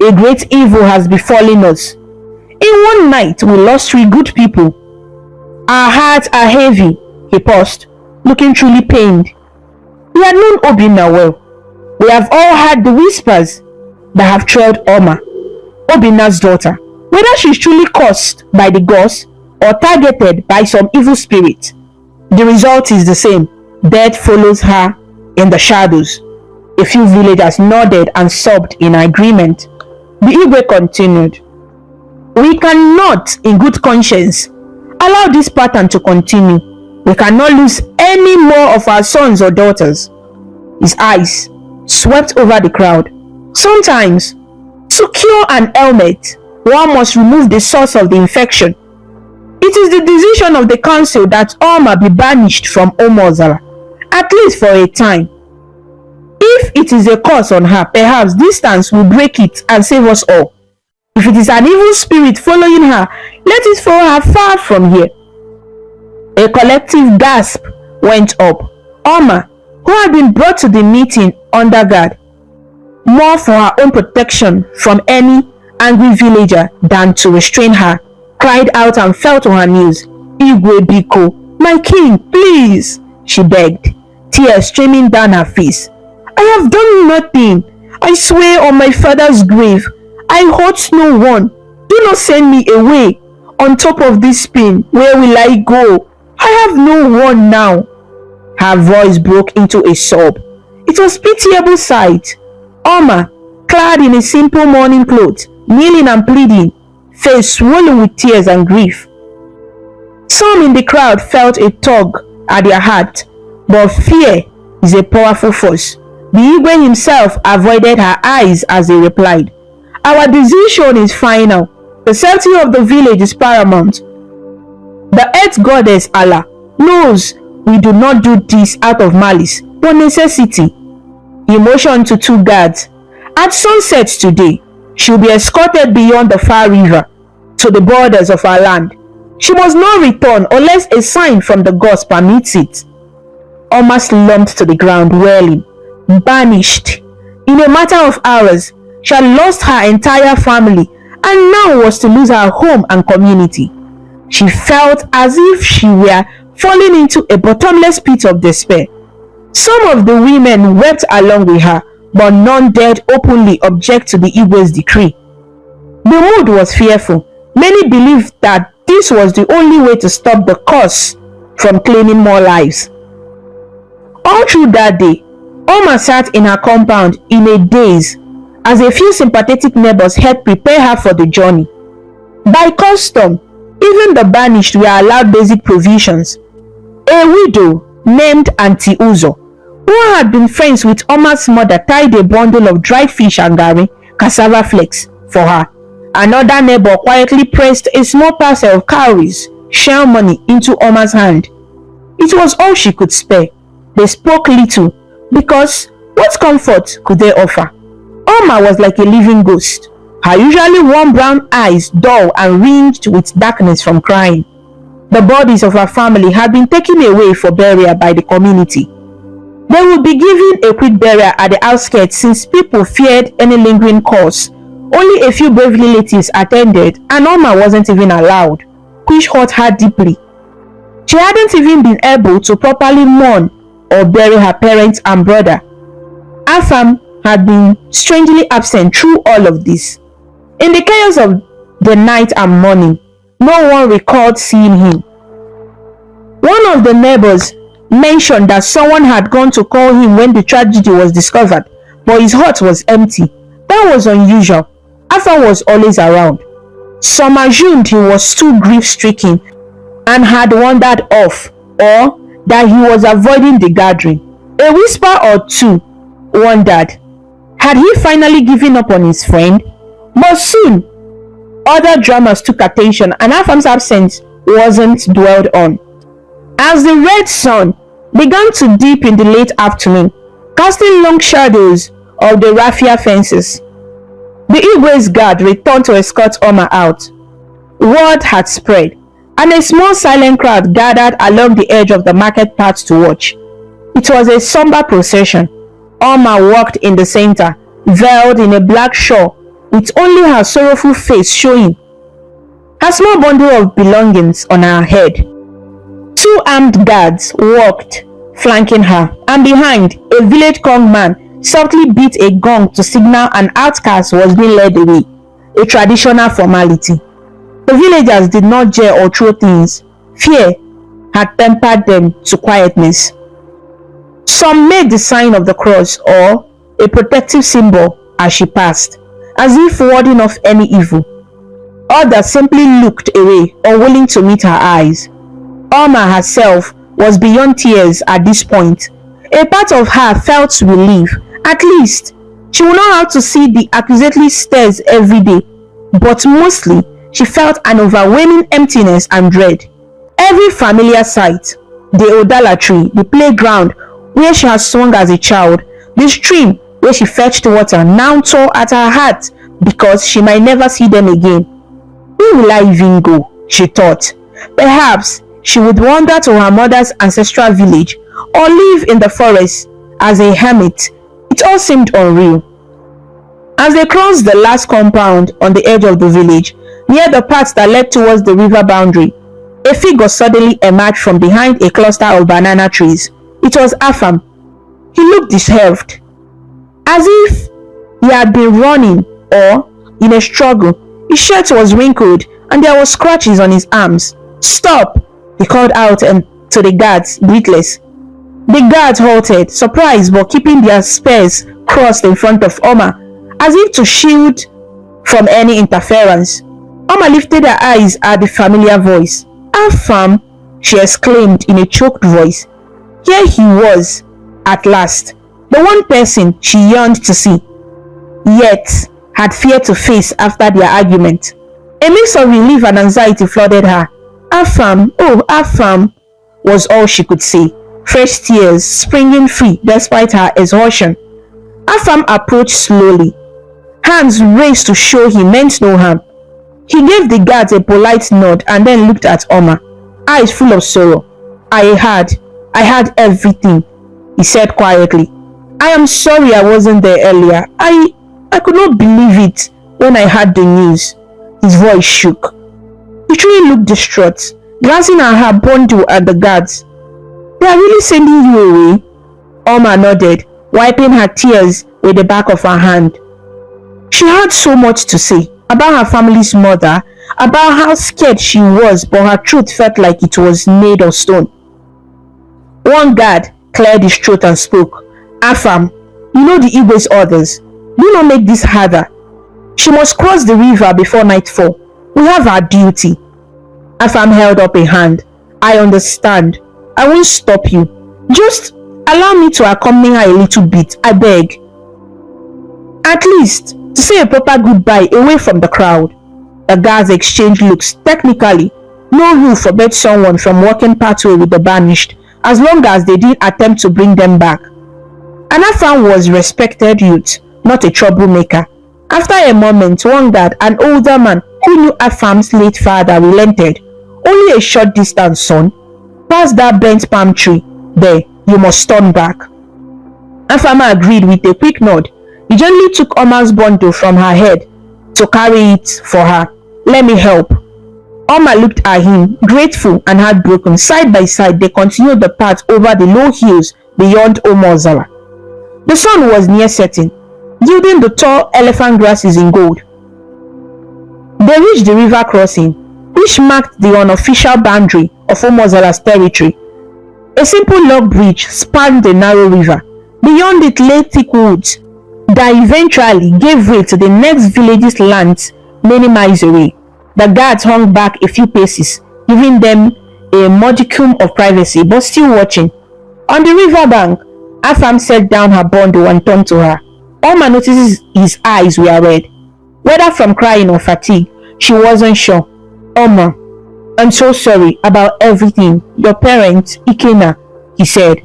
a great evil has befallen us. In one night we lost 3 good people. Our hearts are heavy." He paused, looking truly pained. We had known Obinna well. We have all heard the whispers that have trailed Oma, Obinna's daughter. Whether she is truly cursed by the gods or targeted by some evil spirit, the result is the same. Death follows her in the shadows. A few villagers nodded and sobbed in agreement. The Igwe continued, "We cannot, in good conscience, allow this pattern to continue. We cannot lose any more of our sons or daughters." His eyes swept over the crowd. "Sometimes, to cure an ailment, one must remove the source of the infection. It is the decision of the council that Oma be banished from Omozala, at least for a time. If it is a curse on her, perhaps distance will break it and save us all. If it is an evil spirit following her, let it follow her far from here." A collective gasp went up. Oma, who had been brought to the meeting under guard, more for her own protection from any angry villager than to restrain her, cried out and fell to her knees. "Igwe Biko, my king, please," she begged, tears streaming down her face. "I have done nothing. I swear on my father's grave, I hurt no one. Do not send me away. On top of this pain, where will I go? I have no one now." Her voice broke into a sob. It was a pitiable sight. Oma, clad in a simple mourning cloth, kneeling and pleading, face swollen with tears and grief. Some in the crowd felt a tug at their heart, but fear is a powerful force. The Igwe himself avoided her eyes as he replied, "Our decision is final. The safety of the village is paramount. The earth goddess Allah knows we do not do this out of malice, but necessity." He motioned to 2 guards. "At sunset today, she will be escorted beyond the far river to the borders of our land. She must not return unless a sign from the gods permits it." Oma slumped to the ground, wailing. Banished. In a matter of hours, she had lost her entire family and now was to lose her home and community. She felt as if she were falling into a bottomless pit of despair. Some of the women wept along with her, but none dared openly object to the Igwe's decree. The mood was fearful. Many believed that this was the only way to stop the curse from claiming more lives. All through that day, Oma sat in her compound in a daze as a few sympathetic neighbors helped prepare her for the journey. By custom, even the banished were allowed basic provisions. A widow named Auntie Uzo, who had been friends with Oma's mother, tied a bundle of dried fish and gari, cassava flakes, for her. Another neighbor quietly pressed a small parcel of cowries, shell money, into Oma's hand. It was all she could spare. They spoke little, because what comfort could they offer? Oma was like a living ghost, her usually warm brown eyes dull and ringed with darkness from crying. The bodies of her family had been taken away for burial by the community. They would be given a quick burial at the outskirts since people feared any lingering cause. Only a few brave relatives attended, and Oma wasn't even allowed, which hurt her deeply. She hadn't even been able to properly mourn or bury her parents and brother. Afam had been strangely absent through all of this. In the chaos of the night and morning, no one recalled seeing him. One of the neighbors mentioned that someone had gone to call him when the tragedy was discovered, but his hut was empty. That was unusual. Afam was always around. Some assumed he was too grief-stricken and had wandered off, or that he was avoiding the gathering. A whisper or two wondered, had he finally given up on his friend? But soon, other dramas took attention and Afam's absence wasn't dwelled on. As the red sun began to dip in the late afternoon, casting long shadows of the raffia fences, the Igwe's guard returned to escort Oma out. Word had spread, and a small silent crowd gathered along the edge of the market path to watch. It was a somber procession. Oma walked in the center, veiled in a black shawl, with only her sorrowful face showing, her small bundle of belongings on her head. Two armed guards walked, flanking her, and behind, a village Kong man softly beat a gong to signal an outcast was being led away, a traditional formality. The villagers did not jeer or throw things. Fear had tempered them to quietness. Some made the sign of the cross or a protective symbol as she passed, as if warding off any evil. Others simply looked away, unwilling to meet her eyes. Oma herself was beyond tears at this point. A part of her felt relief. At least, she would not have to see the accusatory stares every day, but mostly, she felt an overwhelming emptiness and dread. Every familiar sight, the Odala tree, the playground where she had swung as a child, the stream where she fetched water, now tore at her heart because she might never see them again. Where will I even go? She thought. Perhaps she would wander to her mother's ancestral village or live in the forest as a hermit. It all seemed unreal. As they crossed the last compound on the edge of the village, near the path that led towards the river boundary, a figure suddenly emerged from behind a cluster of banana trees. It was Afam. He looked disturbed, as if he had been running or in a struggle. His shirt was wrinkled and there were scratches on his arms. "Stop!" he called out to the guards, breathless. The guards halted, surprised but keeping their spears crossed in front of Oma, as if to shield from any interference. Oma lifted her eyes at the familiar voice. "Afam," she exclaimed in a choked voice. Here he was, at last, the one person she yearned to see, yet had feared to face after their argument. A mix of relief and anxiety flooded her. "Afam, oh Afam," was all she could say, fresh tears springing free despite her exhaustion. Afam approached slowly, hands raised to show he meant no harm. He gave the guards a polite nod and then looked at Oma, eyes full of sorrow. I had everything," he said quietly. "I am sorry I wasn't there earlier. I could not believe it when I heard the news." His voice shook. He truly looked distraught, glancing at her bundle at the guards. "They are really sending you away?" Oma nodded, wiping her tears with the back of her hand. She had so much to say about her family's mother, about how scared she was, but her truth felt like it was made of stone. One guard cleared his throat and spoke. "Afam, you know the Igwe's orders. Do not make this harder. She must cross the river before nightfall. We have our duty." Afam held up a hand. "I understand. I won't stop you. Just allow me to accompany her a little bit, I beg. At least to say a proper goodbye away from the crowd." The guards exchanged looks. Technically, no rule forbade someone from walking pathway with the banished, as long as they didn't attempt to bring them back. And Afam was a respected youth, not a troublemaker. After a moment, one guard, an older man who knew Afam's late father, relented. "Only a short distance, son. Past that bent palm tree. There, you must turn back." Afam agreed with a quick nod. He gently took Oma's bundle from her head to carry it for her. "Let me help." Oma looked at him, grateful and heartbroken. Side by side, they continued the path over the low hills beyond Omozala. The sun was near setting, gilding the tall elephant grasses in gold. They reached the river crossing, which marked the unofficial boundary of Omozala's territory. A simple log bridge spanned the narrow river. Beyond it lay thick woods that eventually gave way to the next village's lands many miles away. The guards hung back a few paces, giving them a modicum of privacy, but still watching. On the riverbank, Afam set down her bundle and turned to her. Oma notices his eyes were red, whether from crying or fatigue. She wasn't sure. "Oma, I'm so sorry about everything. Your parents, Ikena," he said,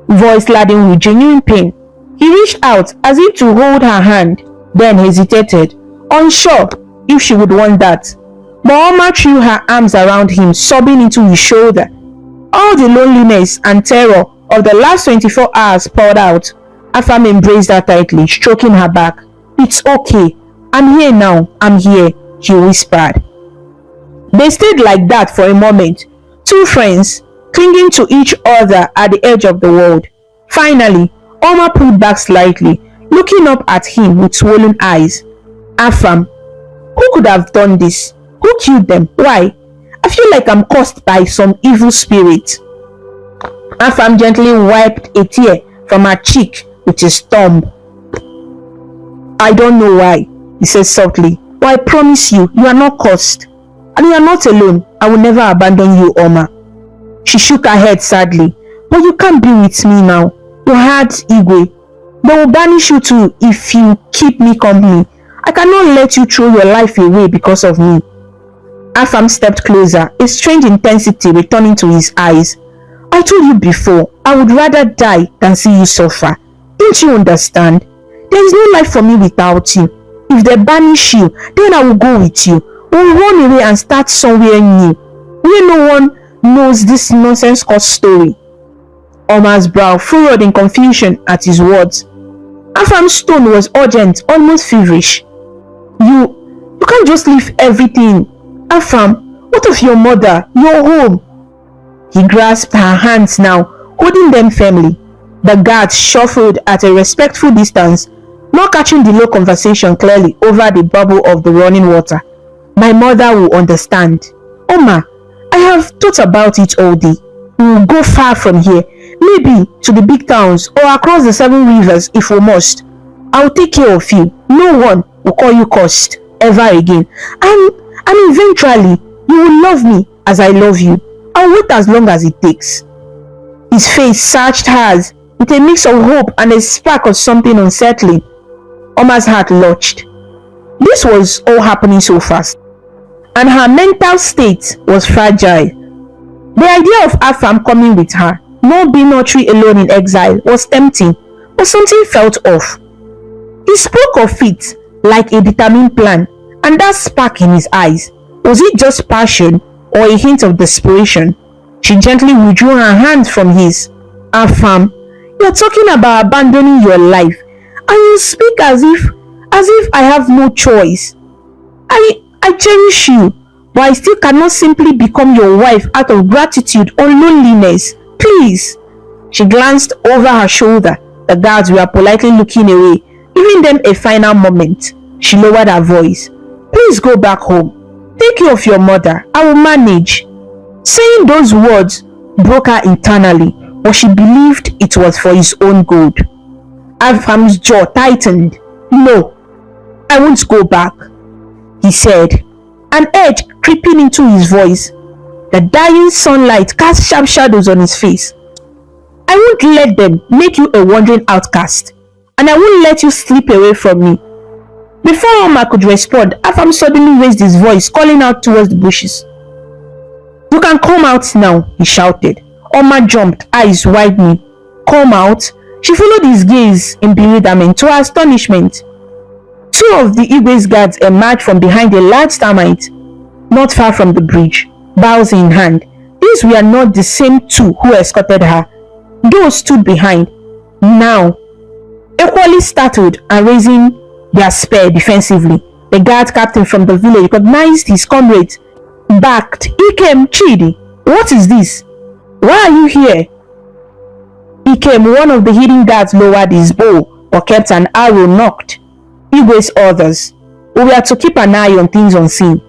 voice laden with genuine pain. He reached out as if to hold her hand, then hesitated, unsure if she would want that. But Oma threw her arms around him, sobbing into his shoulder. All the loneliness and terror of the last 24 hours poured out. Afam embraced her tightly, stroking her back. "It's okay. I'm here now. I'm here," he whispered. They stayed like that for a moment, two friends, clinging to each other at the edge of the world. Finally, Oma pulled back slightly, looking up at him with swollen eyes. "Afam, who could have done this? Who killed them? Why? I feel like I'm cursed by some evil spirit." Afam gently wiped a tear from her cheek with his thumb. "I don't know why," he said softly, "but I promise you, you are not cursed. And you are not alone. I will never abandon you, Oma." She shook her head sadly. "But you can't be with me now. You had Igwe. They will banish you too if you keep me company. I cannot let you throw your life away because of me." Afam stepped closer, a strange intensity returning to his eyes. "I told you before, I would rather die than see you suffer. Don't you understand? There is no life for me without you. If they banish you, then I will go with you. We'll run away and start somewhere new, where no one knows this nonsense called story." Oma's brow furrowed in confusion at his words. Afam's tone was urgent, almost feverish. You can't just leave everything. Afam, what of your mother, your home?" He grasped her hands now, holding them firmly. The guards shuffled at a respectful distance, not catching the low conversation clearly over the bubble of the running water. "My mother will understand. Oma, I have thought about it all day. We will go far from here, maybe to the big towns or across the 7 rivers if we must. I will take care of you. No one will call you cursed ever again. And eventually, you will love me as I love you. I'll wait as long as it takes." His face searched hers with a mix of hope and a spark of something unsettling. Oma's heart lurched. This was all happening so fast, and her mental state was fragile. The idea of Afam coming with her, not being utterly alone in exile, was tempting, but something felt off. He spoke of it like a determined plan, and that spark in his eyes, was it just passion or a hint of desperation? She gently withdrew her hand from his. "Afam, you're talking about abandoning your life, and you speak as if I have no choice. I cherish you, but I still cannot simply become your wife out of gratitude or loneliness. Please." She glanced over her shoulder. The guards were politely looking away, giving them a final moment. She lowered her voice. "Please go back home. Take care of your mother. I will manage." Saying those words broke her internally, but she believed it was for his own good. Afam's jaw tightened. "No, I won't go back," he said, an edge creeping into his voice. The dying sunlight cast sharp shadows on his face. "I won't let them make you a wandering outcast, and I won't let you slip away from me." Before Oma could respond, Afam suddenly raised his voice, calling out towards the bushes. "You can come out now," he shouted. Oma jumped, eyes widening. "Come out?" She followed his gaze in bewilderment. To her astonishment, 2 of the Igwe's guards emerged from behind a large termite, not far from the bridge, bows in hand. These were not the same 2 who escorted her. Those stood behind. Now, equally startled and raising their spear defensively. The guard captain from the village recognized his comrades, barked, "Ikem, Chidi, what is this? Why are you here?" Ikem, one of the hidden guards, lowered his bow but kept an arrow nocked. Igwe's orders. We were to keep an eye on things unseen.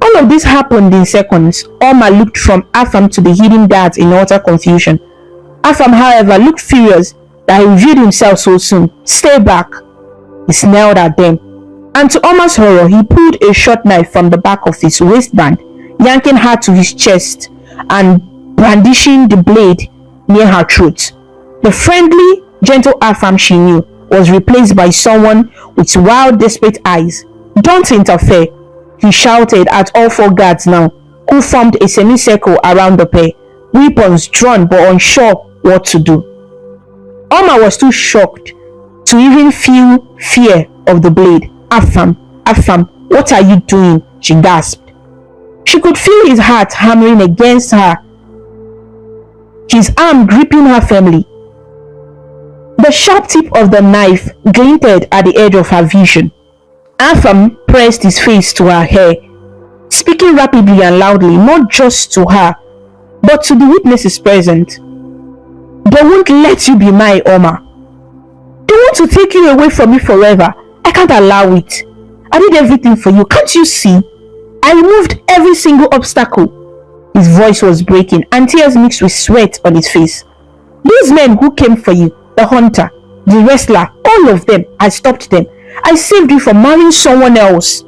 All of this happened in seconds. Oma looked from Afam to the hidden guards in utter confusion. Afam, however, looked furious that he revealed himself so soon. "Stay back," he snarled at them. And to Oma's horror, he pulled a short knife from the back of his waistband, yanking her to his chest and brandishing the blade near her throat. The friendly, gentle Afam she knew was replaced by someone with wild, desperate eyes. "Don't interfere," he shouted at all four guards now, who formed a semicircle around the pair, weapons drawn but unsure what to do. Oma was too shocked to even feel fear of the blade. "Afam, Afam, what are you doing?" she gasped. She could feel his heart hammering against her, his arm gripping her firmly. The sharp tip of the knife glinted at the edge of her vision. Afam pressed his face to her hair, speaking rapidly and loudly, not just to her, but to the witnesses present. "They won't let you be my Oma. They want to take you away from me forever. I can't allow it. I did everything for you. Can't you see? I removed every single obstacle." His voice was breaking and tears mixed with sweat on his face. "These men who came for you, the hunter, the wrestler, all of them, I stopped them. I saved you from marrying someone else."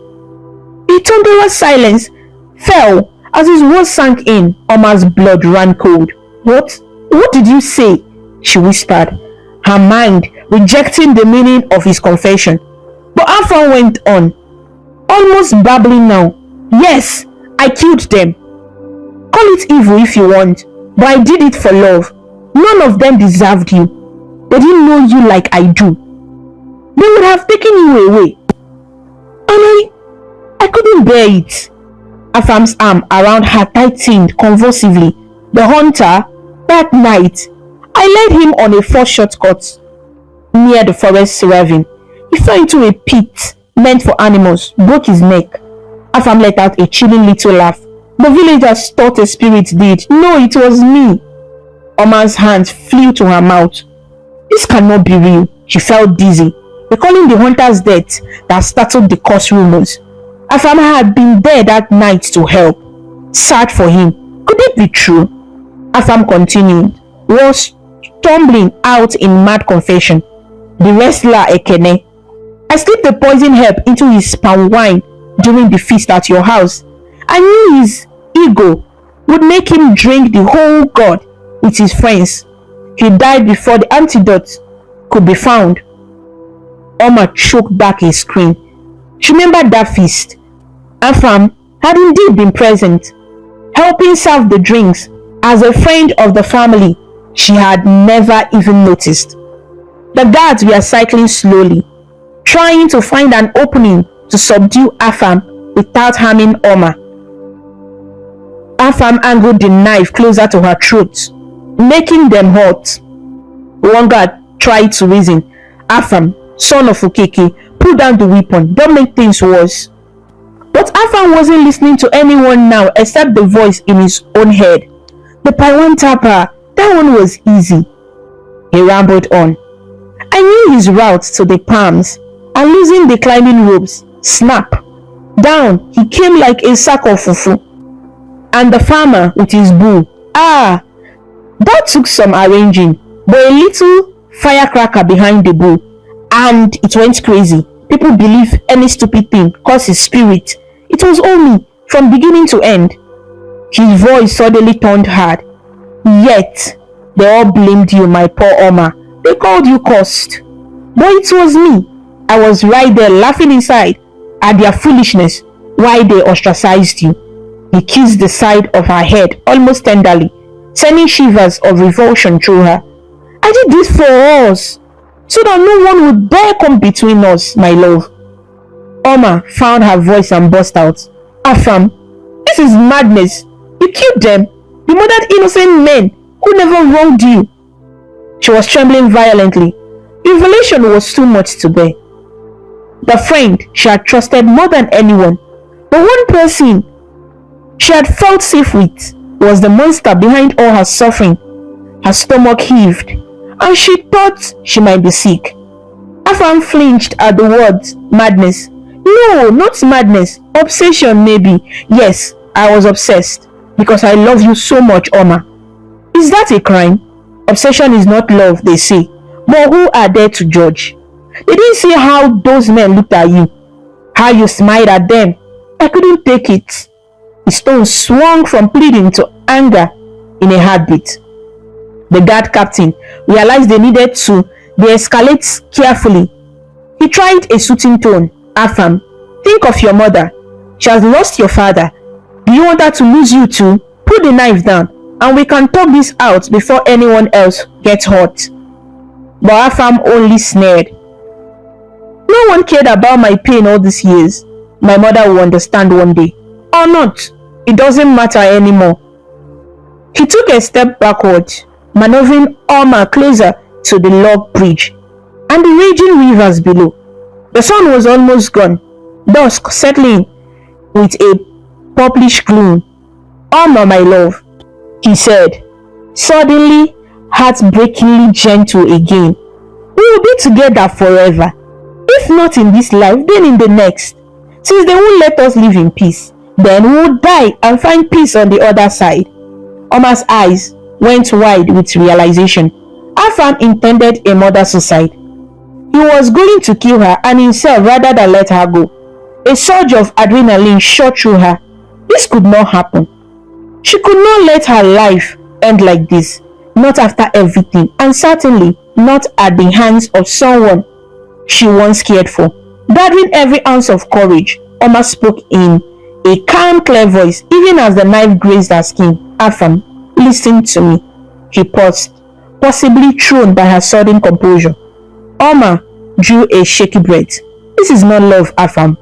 A thunderous silence fell as his words sank in. Oma's blood ran cold. What did you say?" she whispered, her mind rejecting the meaning of his confession. But Afam went on, almost babbling now. "Yes, I killed them. Call it evil if you want, but I did it for love. None of them deserved you. They didn't know you like I do. They would have taken you away. And I couldn't bear it." Afam's arm around her tightened convulsively. "The hunter, that night, I led him on a forced shortcut near the forest ravine. He fell into a pit meant for animals, broke his neck." Afam let out a chilling little laugh. "The villagers thought a spirit did. No, it was me." Oma's hands flew to her mouth. This cannot be real. She felt dizzy, recalling the hunter's death that startled the curse rumors. Afam had been there that night to help, sad for him. Could it be true? Afam continued, was stumbling out in mad confession. "The wrestler Ekene. I slipped the poison herb into his palm wine during the feast at your house. I knew his ego would make him drink the whole god with his friends. He died before the antidote could be found." Oma choked back a scream. She remembered that feast. Afam had indeed been present, helping serve the drinks. As a friend of the family, she had never even noticed. The guards were cycling slowly, trying to find an opening to subdue Afam without harming Oma. Afam angled the knife closer to her throat, making them hot. One guard tried to reason. "Afam, son of Ukeke, put down the weapon. Don't make things worse." But Afam wasn't listening to anyone now except the voice in his own head. "The Paiwan Tapa, that one was easy," he rambled on. "I knew his route to the palms, and losing the climbing ropes, snap. Down he came like a sack of fufu. And the farmer with his bull. That took some arranging, but a little firecracker behind the bull, and it went crazy. People believe any stupid thing causes spirit. It was all me, from beginning to end." His voice suddenly turned hard. "Yet, they all blamed you, my poor Oma. They called you cursed. But it was me. I was right there laughing inside at their foolishness, why they ostracized you." He kissed the side of her head almost tenderly, sending shivers of revulsion through her. "I did this for us, so that no one would dare come between us, my love." Oma found her voice and burst out, "Afam, this is madness. You killed them. You murdered innocent men who never wronged you." She was trembling violently. The revelation was too much to bear. The friend she had trusted more than anyone, the one person she had felt safe with, was the monster behind all her suffering. Her stomach heaved, and she thought she might be sick. Afam flinched at the words madness. No, not madness. Obsession, maybe. Yes, I was obsessed because I love you so much, Oma. Is that a crime? Obsession is not love, they say. But who are there to judge? They didn't see how those men looked at you, how you smiled at them. I couldn't take it. The stone swung from pleading to anger in a heartbeat. The guard captain realized they needed to de-escalate carefully. He tried a soothing tone. Afam, think of your mother. She has lost your father. Do you want her to lose you too? Put the knife down, and we can talk this out before anyone else gets hurt. But Afam only sneered. No one cared about my pain all these years. My mother will understand one day. Or not. It doesn't matter anymore. He took a step backward, maneuvering Oma closer to the log bridge and the raging rivers below. The sun was almost gone, dusk settling with a purplish gloom. Oma, my love, he said, suddenly heartbreakingly gentle again. We will be together forever. If not in this life, then in the next. Since they won't let us live in peace, then we will die and find peace on the other side. Oma's eyes went wide with realization. Afam intended a murder suicide. He was going to kill her and himself rather than let her go. A surge of adrenaline shot through her. This could not happen. She could not let her life end like this. Not after everything, and certainly not at the hands of someone she once cared for. Gathering every ounce of courage, Oma spoke in a calm, clear voice, even as the knife grazed her skin. Afam, listen to me. He paused, possibly thrown by her sudden composure. Oma drew a shaky breath. This is not love, Afam.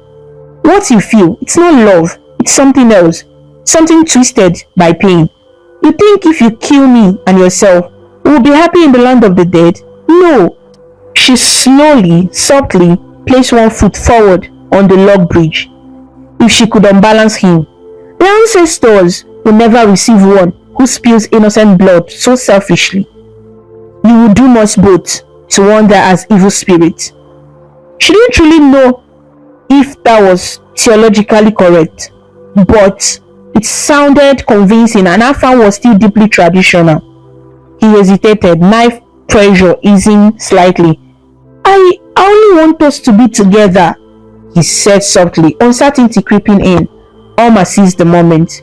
What you feel, it's not love. It's something else. Something twisted by pain. You think if you kill me and yourself, we will be happy in the land of the dead? No. She slowly, softly placed one foot forward on the log bridge. If she could unbalance him, the ancestors will never receive one who spills innocent blood so selfishly. You will do much both to wander as evil spirits. She didn't truly know if that was theologically correct, but it sounded convincing, and Afam was still deeply traditional. He hesitated, knife pressure easing slightly. I only want us to be together, he said softly, uncertainty creeping in. Oma seized the moment.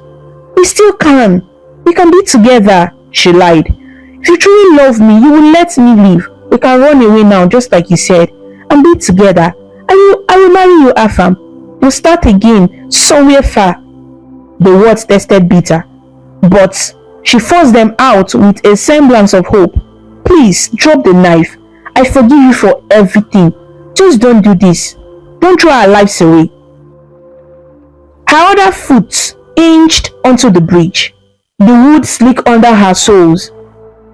We still can. We can be together, she lied. If you truly love me, you will let me live. We can run away now, just like you said, and be together. I will marry you, Afam. We'll start again, somewhere far. The words tasted bitter, but she forced them out with a semblance of hope. Please, drop the knife. I forgive you for everything. Just don't do this. Don't throw our lives away. Her other foot inched onto the bridge. The wood slick under her soles.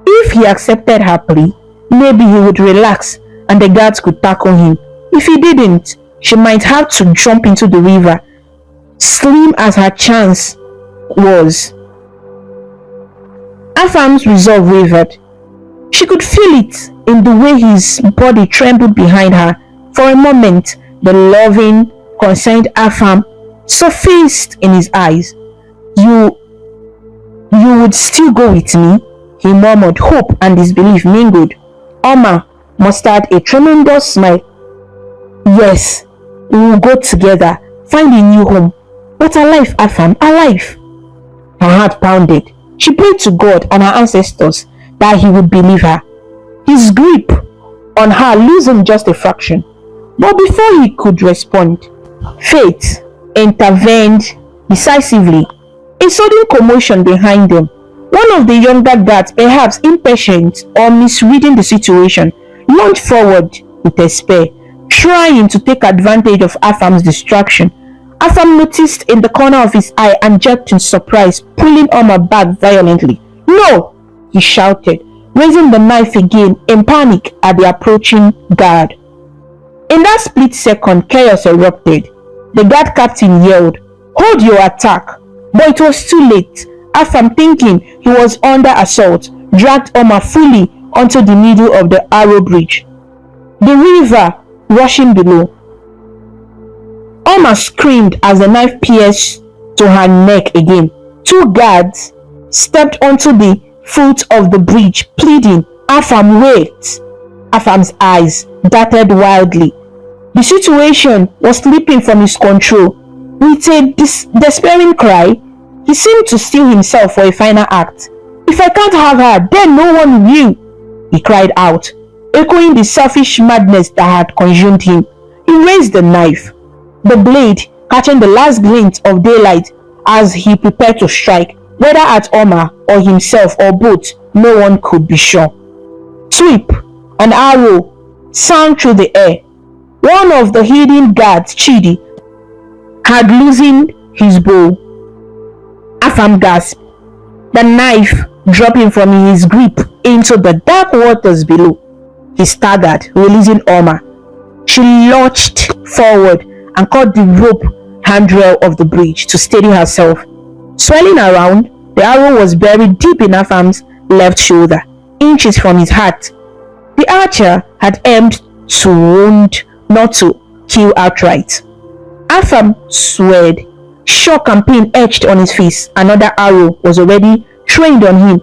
If he accepted her plea, maybe he would relax and the guards could tackle him. If he didn't, she might have to jump into the river. Slim as her chance was, Afam's resolve wavered. She could feel it in the way his body trembled behind her. For a moment, the loving, concerned Afam surfaced in his eyes. You would still go with me? He murmured, hope and disbelief mingled. Oma mustered a tremendous smile. Yes, we will go together, find a new home. But alive, Afam, alive. Her heart pounded. She prayed to God and her ancestors that he would believe her. His grip on her loosened just a fraction. But before he could respond, fate intervened decisively. A sudden commotion behind them. One of the younger guards, perhaps impatient or misreading the situation, lunged forward with a spear, trying to take advantage of Afam's distraction. Afam noticed in the corner of his eye and jerked in surprise, pulling Oma back violently. No! He shouted. raising the knife again in panic at the approaching guard. In that split second, chaos erupted. The guard captain yelled, "Hold your attack!" But it was too late. Afam, thinking he was under assault, dragged Omar fully onto the middle of the arrow bridge, the river rushing below. Omar screamed as the knife pierced to her neck again. Two guards stepped onto the foot of the bridge, pleading, "Afam, wait!" Afam's eyes darted wildly. The situation was slipping from his control. With a despairing cry, he seemed to steel himself for a final act. "If I can't have her, then no one will," he cried out, echoing the selfish madness that had consumed him. He raised the knife, the blade catching the last glint of daylight as he prepared to strike, whether at Omar or himself or both, no one could be sure. Sweep! An arrow sang through the air. One of the hidden guards, Chidi, had loosened his bow. Afam gasped, the knife dropping from his grip into the dark waters below. He staggered, releasing Omar. She lurched forward and caught the rope handrail of the bridge to steady herself. Swirling around, the arrow was buried deep in Afam's left shoulder, inches from his heart. The archer had aimed to wound, not to kill outright. Afam swayed, shock and pain etched on his face. Another arrow was already trained on him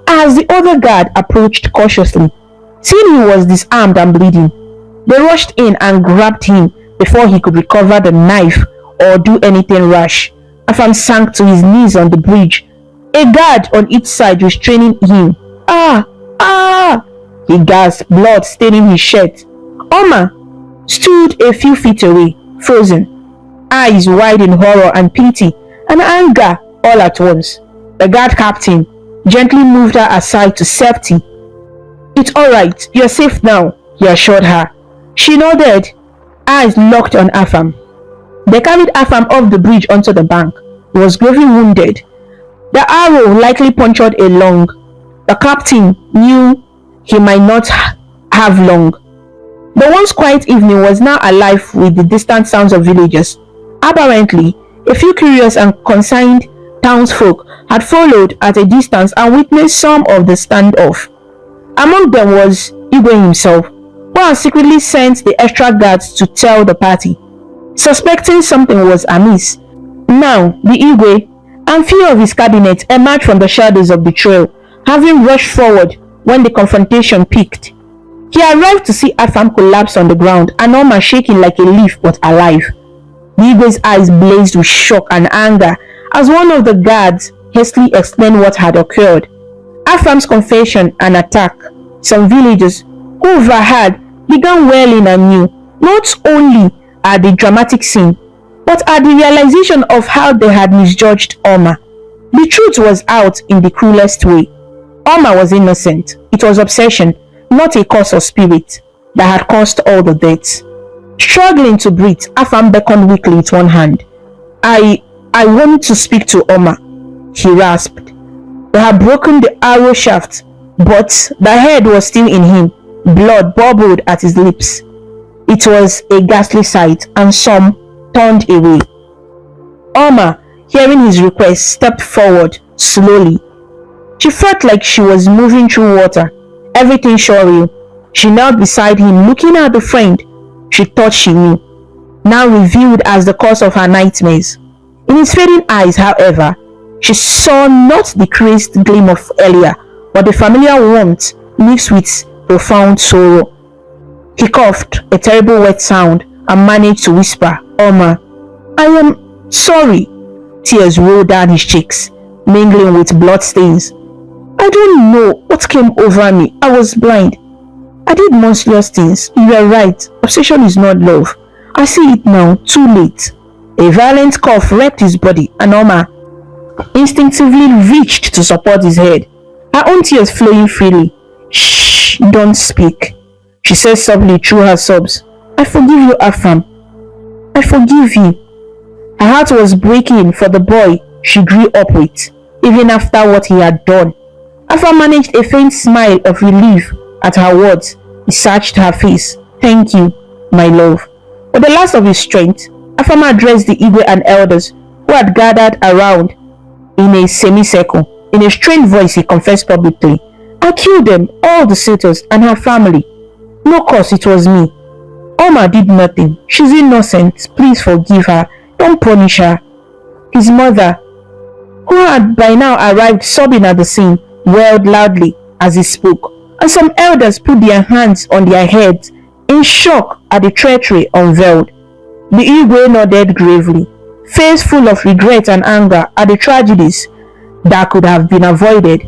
as the other guard approached cautiously. Seeing he was disarmed and bleeding, they rushed in and grabbed him before he could recover the knife or do anything rash. Afam sank to his knees on the bridge, a guard on each side restraining him. "Ah! Ah!" he gasped, blood staining his shirt. Omar stood a few feet away, frozen, eyes wide in horror and pity and anger all at once. The guard captain gently moved her aside to safety. "It's all right, you're safe now," he assured her. She nodded, eyes locked on Afam. They carried Afam off the bridge onto the bank. He was gravely wounded. The arrow likely punctured a lung. The captain knew he might not have long. The once quiet evening was now alive with the distant sounds of villagers. Apparently, a few curious and concerned townsfolk had followed at a distance and witnessed some of the standoff. Among them was Igwe himself, who had secretly sent the extra guards to tell the party, suspecting something was amiss. Now, the Igwe and few of his cabinet emerged from the shadows of the trail, having rushed forward when the confrontation peaked. He arrived to see Afam collapse on the ground and Omar shaking like a leaf but alive. The Igwe's eyes blazed with shock and anger as one of the guards hastily explained what had occurred. Afam's confession and attack. Some villagers who overheard began wailing anew, not only at the dramatic scene, but at the realization of how they had misjudged Omar. The truth was out in the cruelest way. Omar was innocent. It was obsession, not a curse of spirit, that had caused all the deaths. Struggling to breathe, Afam beckoned weakly with one hand. I want to speak to Omar," he rasped. They had broken the arrow shaft, but the head was still in him. Blood bubbled at his lips. It was a ghastly sight, and some turned away. Omar, hearing his request, stepped forward slowly. She felt like she was moving through water, everything surreal. She knelt beside him, looking at the friend she thought she knew, now revealed as the cause of her nightmares. In his fading eyes, however, she saw not the crazed gleam of earlier, but the familiar warmth mixed with profound sorrow. He coughed a terrible wet sound and managed to whisper, "Omar, I am sorry." Tears rolled down his cheeks, mingling with blood stains. "I don't know what came over me. I was blind. I did monstrous things. You are right. Obsession is not love. I see it now, too late." A violent cough wrecked his body, and Omar instinctively reached to support his head, her own tears flowing freely. "Shh, don't speak," she said softly through her sobs. "I forgive you, Afam. I forgive you." Her heart was breaking for the boy she grew up with, even after what he had done. Afam managed a faint smile of relief at her words. He searched her face. "Thank you, my love." With the last of his strength, Afam addressed the Igwe and elders who had gathered around in a semicircle. In a strained voice, he confessed publicly, "I killed them, all the suitors and her family. No cause, it was me. Oma did nothing. She's innocent. Please forgive her. Don't punish her." His mother, who had by now arrived sobbing at the scene, wailed loudly as he spoke, and some elders put their hands on their heads in shock at the treachery unveiled. The Igwe nodded gravely, face full of regret and anger at the tragedies that could have been avoided.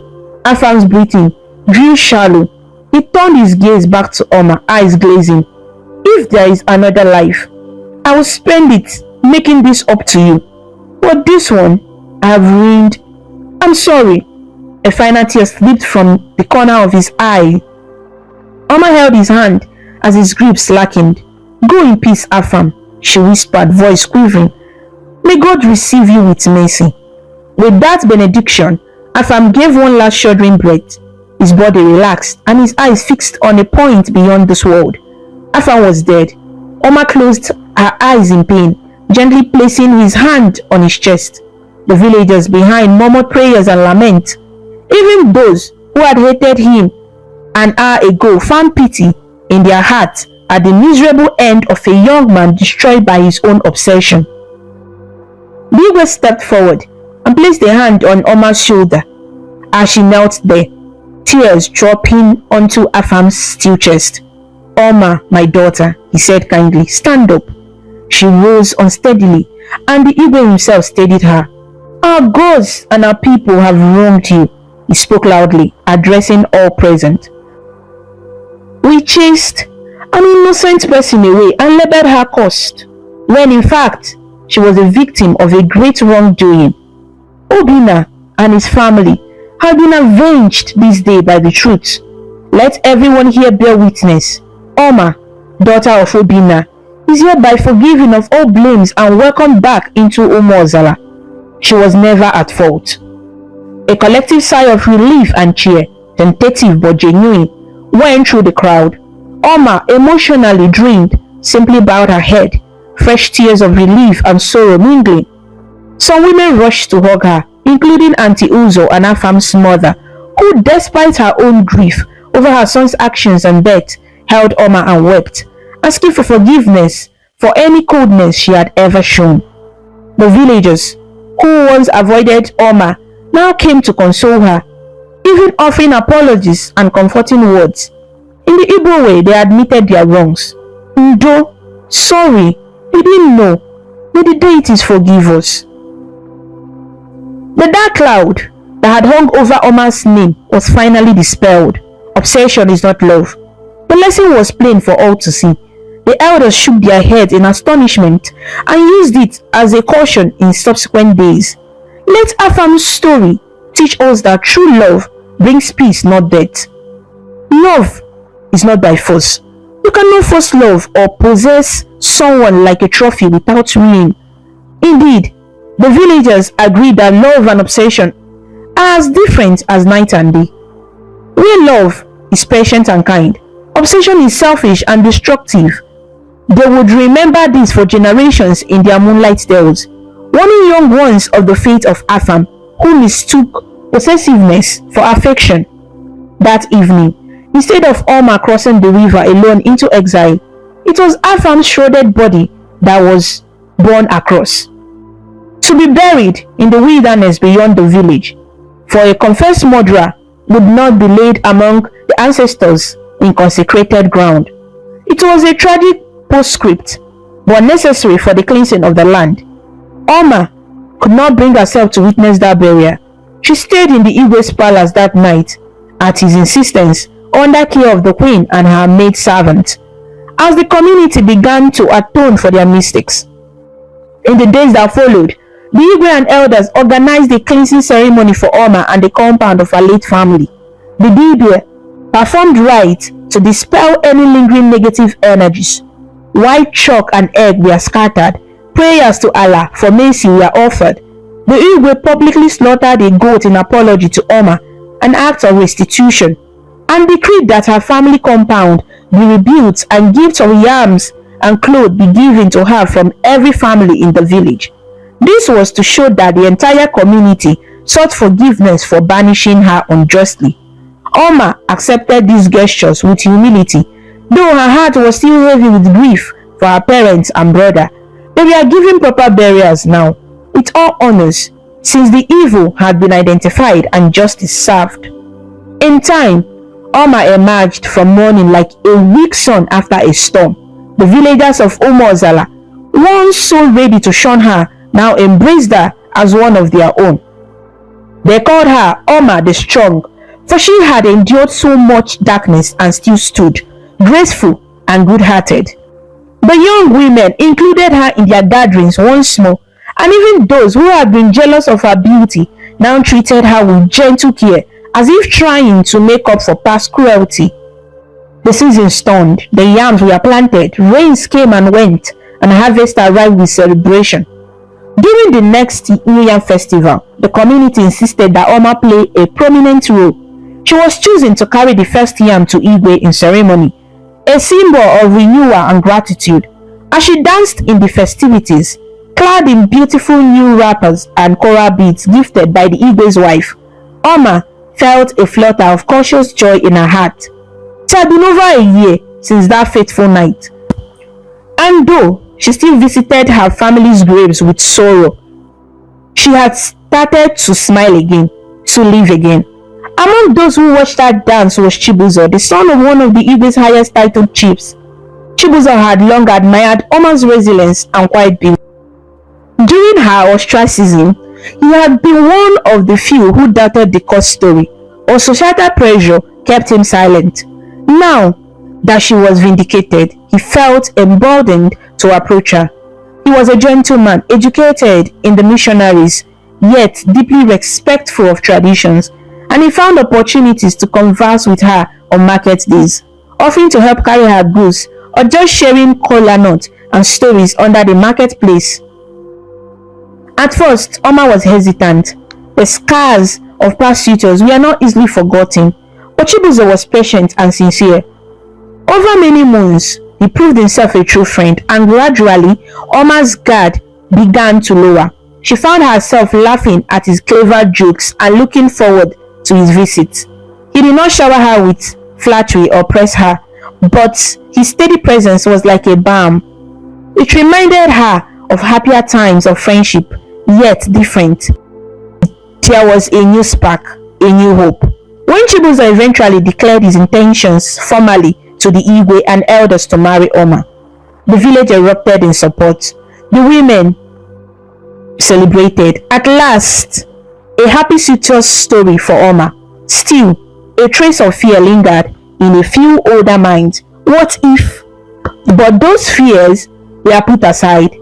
Afam's breathing grew shallow. He turned his gaze back to Oma, eyes glazing. "If there is another life, I will spend it making this up to you. But this one, I have ruined. I'm sorry." A final tear slipped from the corner of his eye. Oma held his hand as his grip slackened. "Go in peace, Afam," she whispered, voice quivering. "May God receive you with mercy." With that benediction, Afam gave one last shuddering breath. His body relaxed and his eyes fixed on a point beyond this world. Afam was dead. Oma closed her eyes in pain, gently placing his hand on his chest. The villagers behind murmured prayers and lament. Even those who had hated him an hour ago found pity in their hearts at the miserable end of a young man destroyed by his own obsession. Bigwe stepped forward and placed a hand on Oma's shoulder. As she knelt there, tears dropping onto Afam's still chest. "Oma, my daughter," he said kindly, "stand up." She rose unsteadily, and the Igwe himself steadied her. "Our gods and our people have wronged you," he spoke loudly, addressing all present. "We chased an innocent person away and labeled her cursed, when in fact she was a victim of a great wrongdoing. Obina and his family have been avenged this day by the truth. Let everyone here bear witness. Oma, daughter of Obina, is hereby forgiven of all blames and welcomed back into Umozala. She was never at fault." A collective sigh of relief and cheer, tentative but genuine, went through the crowd. Oma, emotionally drained, simply bowed her head, fresh tears of relief and sorrow mingling. Some women rushed to hug her, including Auntie Uzo and Afam's mother, who, despite her own grief over her son's actions and death, held Oma and wept, asking for forgiveness for any coldness she had ever shown. The villagers, who once avoided Oma, now came to console her, even offering apologies and comforting words. In the Igbo way, they admitted their wrongs. "Ndo, sorry, we didn't know. May the deities forgive us." The dark cloud that had hung over Oma's name was finally dispelled. Obsession is not love. The lesson was plain for all to see. The elders shook their heads in astonishment and used it as a caution in subsequent days. Let Afam's story teach us that true love brings peace, not death. Love is not by force. You cannot force love or possess someone like a trophy without winning. Indeed, the villagers agreed that love and obsession are as different as night and day. Real love is patient and kind. Obsession is selfish and destructive. They would remember this for generations in their moonlight tales, warning young ones of the fate of Afam, who mistook possessiveness for affection. That evening, instead of Oma crossing the river alone into exile, it was Afam's shrouded body that was borne across, to be buried in the wilderness beyond the village, for a confessed murderer would not be laid among the ancestors in consecrated ground. It was a tragic postscript, but necessary for the cleansing of the land. Oma could not bring herself to witness that burial. She stayed in the Igwe's palace that night, at his insistence, under care of the queen and her maid servant, as the community began to atone for their mistakes. In the days that followed, the Igwe and elders organized a cleansing ceremony for Oma and the compound of her late family. The Dibia performed rites to dispel any lingering negative energies. White chalk and egg were scattered. Prayers to Allah for mercy were offered. The Igwe publicly slaughtered a goat in apology to Oma an act of restitution, and decreed that her family compound be rebuilt and gifts of yams and clothes be given to her from every family in the village. This was to show that the entire community sought forgiveness for banishing her unjustly. Oma accepted these gestures with humility, though her heart was still heavy with grief for her parents and brother. They were given proper burials now, with all honors, since the evil had been identified and justice served. In time, Oma emerged from mourning like a weak sun after a storm. The villagers of Umozala, once so ready to shun her, now embraced her as one of their own. They called her Oma the Strong, for she had endured so much darkness and still stood, graceful and good-hearted. The young women included her in their gatherings once more, and even those who had been jealous of her beauty now treated her with gentle care, as if trying to make up for past cruelty. The season turned, the yams were planted, rains came and went, and harvest arrived with celebration. During the next New Yam festival, the community insisted that Oma play a prominent role. She was chosen to carry the first yam to Igwe in ceremony, a symbol of renewal and gratitude. As she danced in the festivities, clad in beautiful new wrappers and coral beads gifted by the Igwe's wife, Oma felt a flutter of cautious joy in her heart. It had been over a year since that fateful night, and though she still visited her family's graves with sorrow, she had started to smile again, to live again. Among those who watched her dance was Chibuzo, the son of one of the Igwe's highest titled chiefs. Chibuzo had long admired Oma's resilience and quiet beauty. During her ostracism, he had been one of the few who doubted the court story, or societal pressure kept him silent. Now that she was vindicated, he felt emboldened to approach her. He was a gentleman, educated in the missionaries, yet deeply respectful of traditions, and he found opportunities to converse with her on market days, offering to help carry her goods or just sharing kola nuts and stories under the marketplace. At first, Oma was hesitant. The scars of past suitors were not easily forgotten, but Chibuzo was patient and sincere. Over many months, he proved himself a true friend, and gradually, Oma's guard began to lower. She found herself laughing at his clever jokes and looking forward to his visits. He did not shower her with flattery or press her, but his steady presence was like a balm. It reminded her of happier times of friendship, yet different. There was a new spark, a new hope. When Chibuzo eventually declared his intentions formally to the Igwe and elders to marry Oma, the village erupted in support. The women celebrated. At last, a happy success story for Oma. Still, a trace of fear lingered in a few older minds. What if? But those fears were put aside.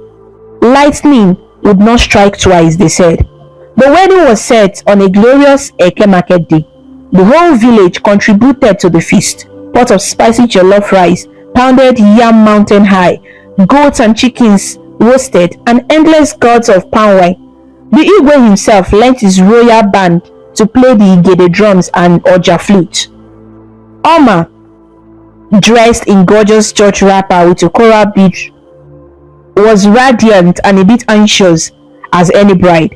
Lightning would not strike twice, they said. The wedding was set on a glorious Eke market day. The whole village contributed to the feast. Pot of spicy jollof rice, pounded yam mountain high, goats and chickens roasted, and endless gourds of palm wine. The Igwe himself lent his royal band to play the Igede drums and Oja flute. Oma, dressed in gorgeous church wrapper with a coral bead, was radiant and a bit anxious as any bride.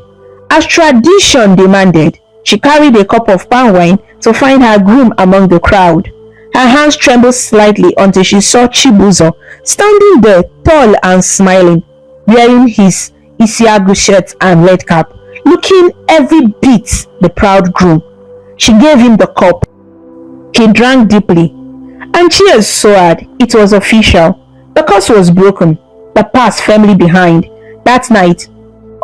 As tradition demanded, she carried a cup of palm wine to find her groom among the crowd. Her hands trembled slightly until she saw Chibuzo standing there, tall and smiling, wearing his Isiagu shirt and red cap, looking every bit the proud groom. She gave him the cup. He drank deeply, and cheers soared. It was official. The curse was broken, the past firmly behind. That night,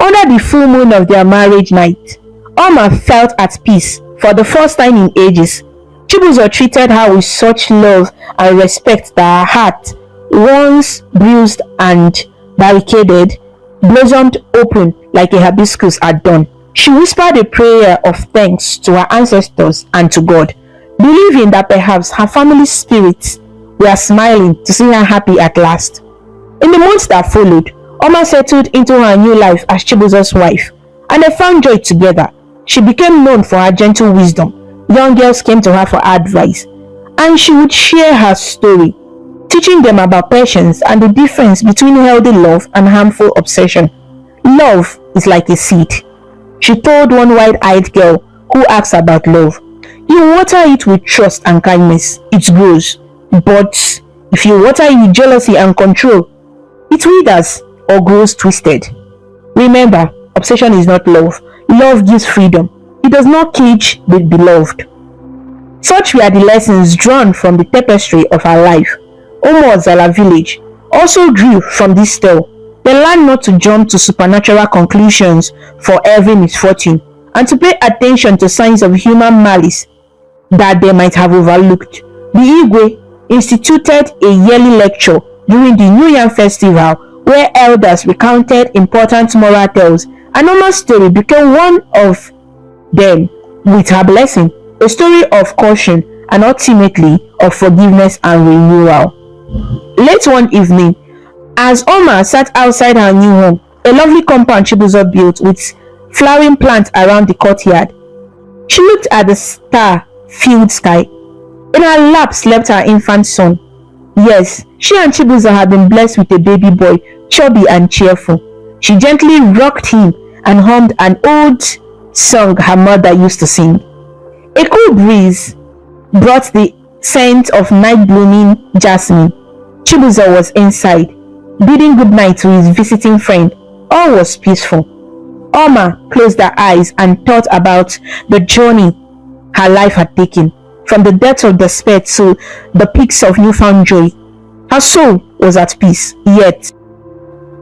under the full moon of their marriage night, Oma felt at peace for the first time in ages. Chibuzo treated her with such love and respect that her heart, once bruised and barricaded, blossomed open like a hibiscus at dawn. She whispered a prayer of thanks to her ancestors and to God, believing that perhaps her family's spirits were smiling to see her happy at last. In the months that followed, Oma settled into her new life as Chibuzo's wife, and they found joy together. She became known for her gentle wisdom, Young girls came to her for advice, and she would share her story, teaching them about patience and the difference between healthy love and harmful obsession. Love is like a seed, she told one wide-eyed girl who asked about love. You water it with trust and kindness, it grows. But if you water it with jealousy and control, it withers or grows twisted. Remember, obsession is not love. Love gives freedom. It does not cage the beloved. Such were the lessons drawn from the tapestry of her life. Umozala village also drew from this tale. They learned not to jump to supernatural conclusions for every misfortune, and to pay attention to signs of human malice that they might have overlooked. The Igwe instituted a yearly lecture during the New Yam festival where elders recounted important moral tales, and Oma's story became one of them with her blessing, a story of caution and ultimately of forgiveness and renewal. Late one evening, as Oma sat outside her new home, a lovely compound Chibuzo built with flowering plants around the courtyard, she looked at the star-filled sky. In her lap slept her infant son. Yes, she and Chibuzo had been blessed with a baby boy, chubby and cheerful. She gently rocked him and hummed an old song her mother used to sing. A cool breeze brought the scent of night-blooming jasmine. Chibuzo was inside, bidding good night to his visiting friend. All was peaceful. Oma closed her eyes and thought about the journey her life had taken, from the depths of despair to the peaks of newfound joy. Her soul was at peace, yet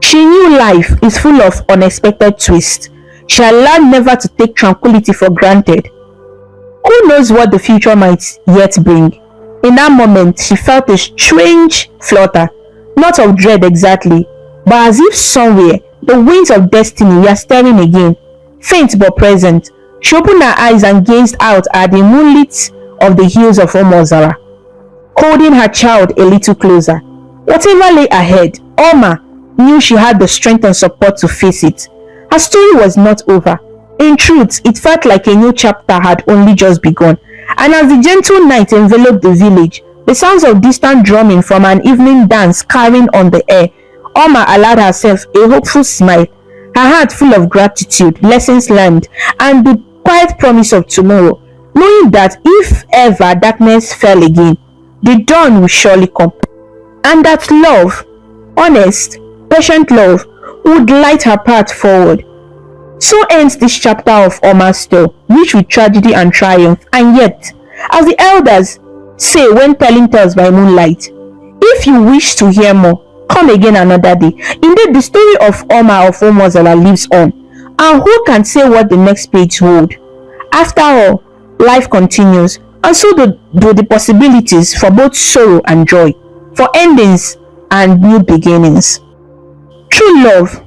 she knew life is full of unexpected twists. She had learned never to take tranquility for granted. Who knows what the future might yet bring? In that moment, she felt a strange flutter, not of dread exactly, but as if somewhere the wings of destiny were stirring again. Faint but present, she opened her eyes and gazed out at the moonlit of the hills of Umozala, holding her child a little closer. Whatever lay ahead, Oma knew she had the strength and support to face it. Her story was not over. In truth, it felt like a new chapter had only just begun. And as the gentle night enveloped the village, the sounds of distant drumming from an evening dance carrying on the air, Oma allowed herself a hopeful smile, her heart full of gratitude, lessons learned, and the quiet promise of tomorrow, knowing that if ever darkness fell again, the dawn will surely come, and that love, honest, patient love, would light her path forward. So ends this chapter of Oma's tale, rich with tragedy and triumph, and yet, as the elders say when telling tales by moonlight, if you wish to hear more, come again another day. Indeed, the story of Oma of Umozala lives on, and who can say what the next page holds? After all, life continues, and so do the possibilities for both sorrow and joy, for endings and new beginnings. True love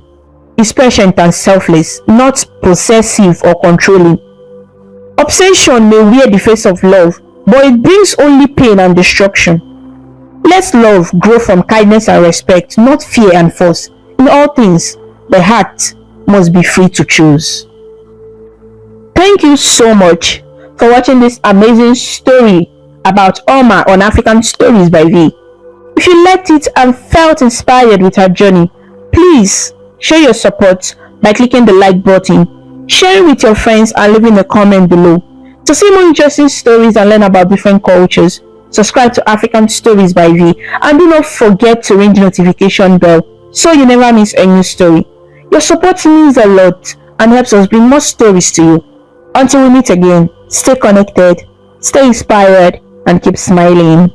is patient and selfless, not possessive or controlling. Obsession may wear the face of love, but it brings only pain and destruction. Let love grow from kindness and respect, not fear and force. In all things, the heart must be free to choose. Thank you so much for watching this amazing story about Oma on African Stories by V. If you liked it and felt inspired with her journey, please show your support by clicking the like button, sharing with your friends, and leaving a comment below. To see more interesting stories and learn about different cultures, subscribe to African Stories by V, and do not forget to ring the notification bell so you never miss a new story. Your support means a lot and helps us bring more stories to you. Until we meet again, stay connected, stay inspired, and keep smiling.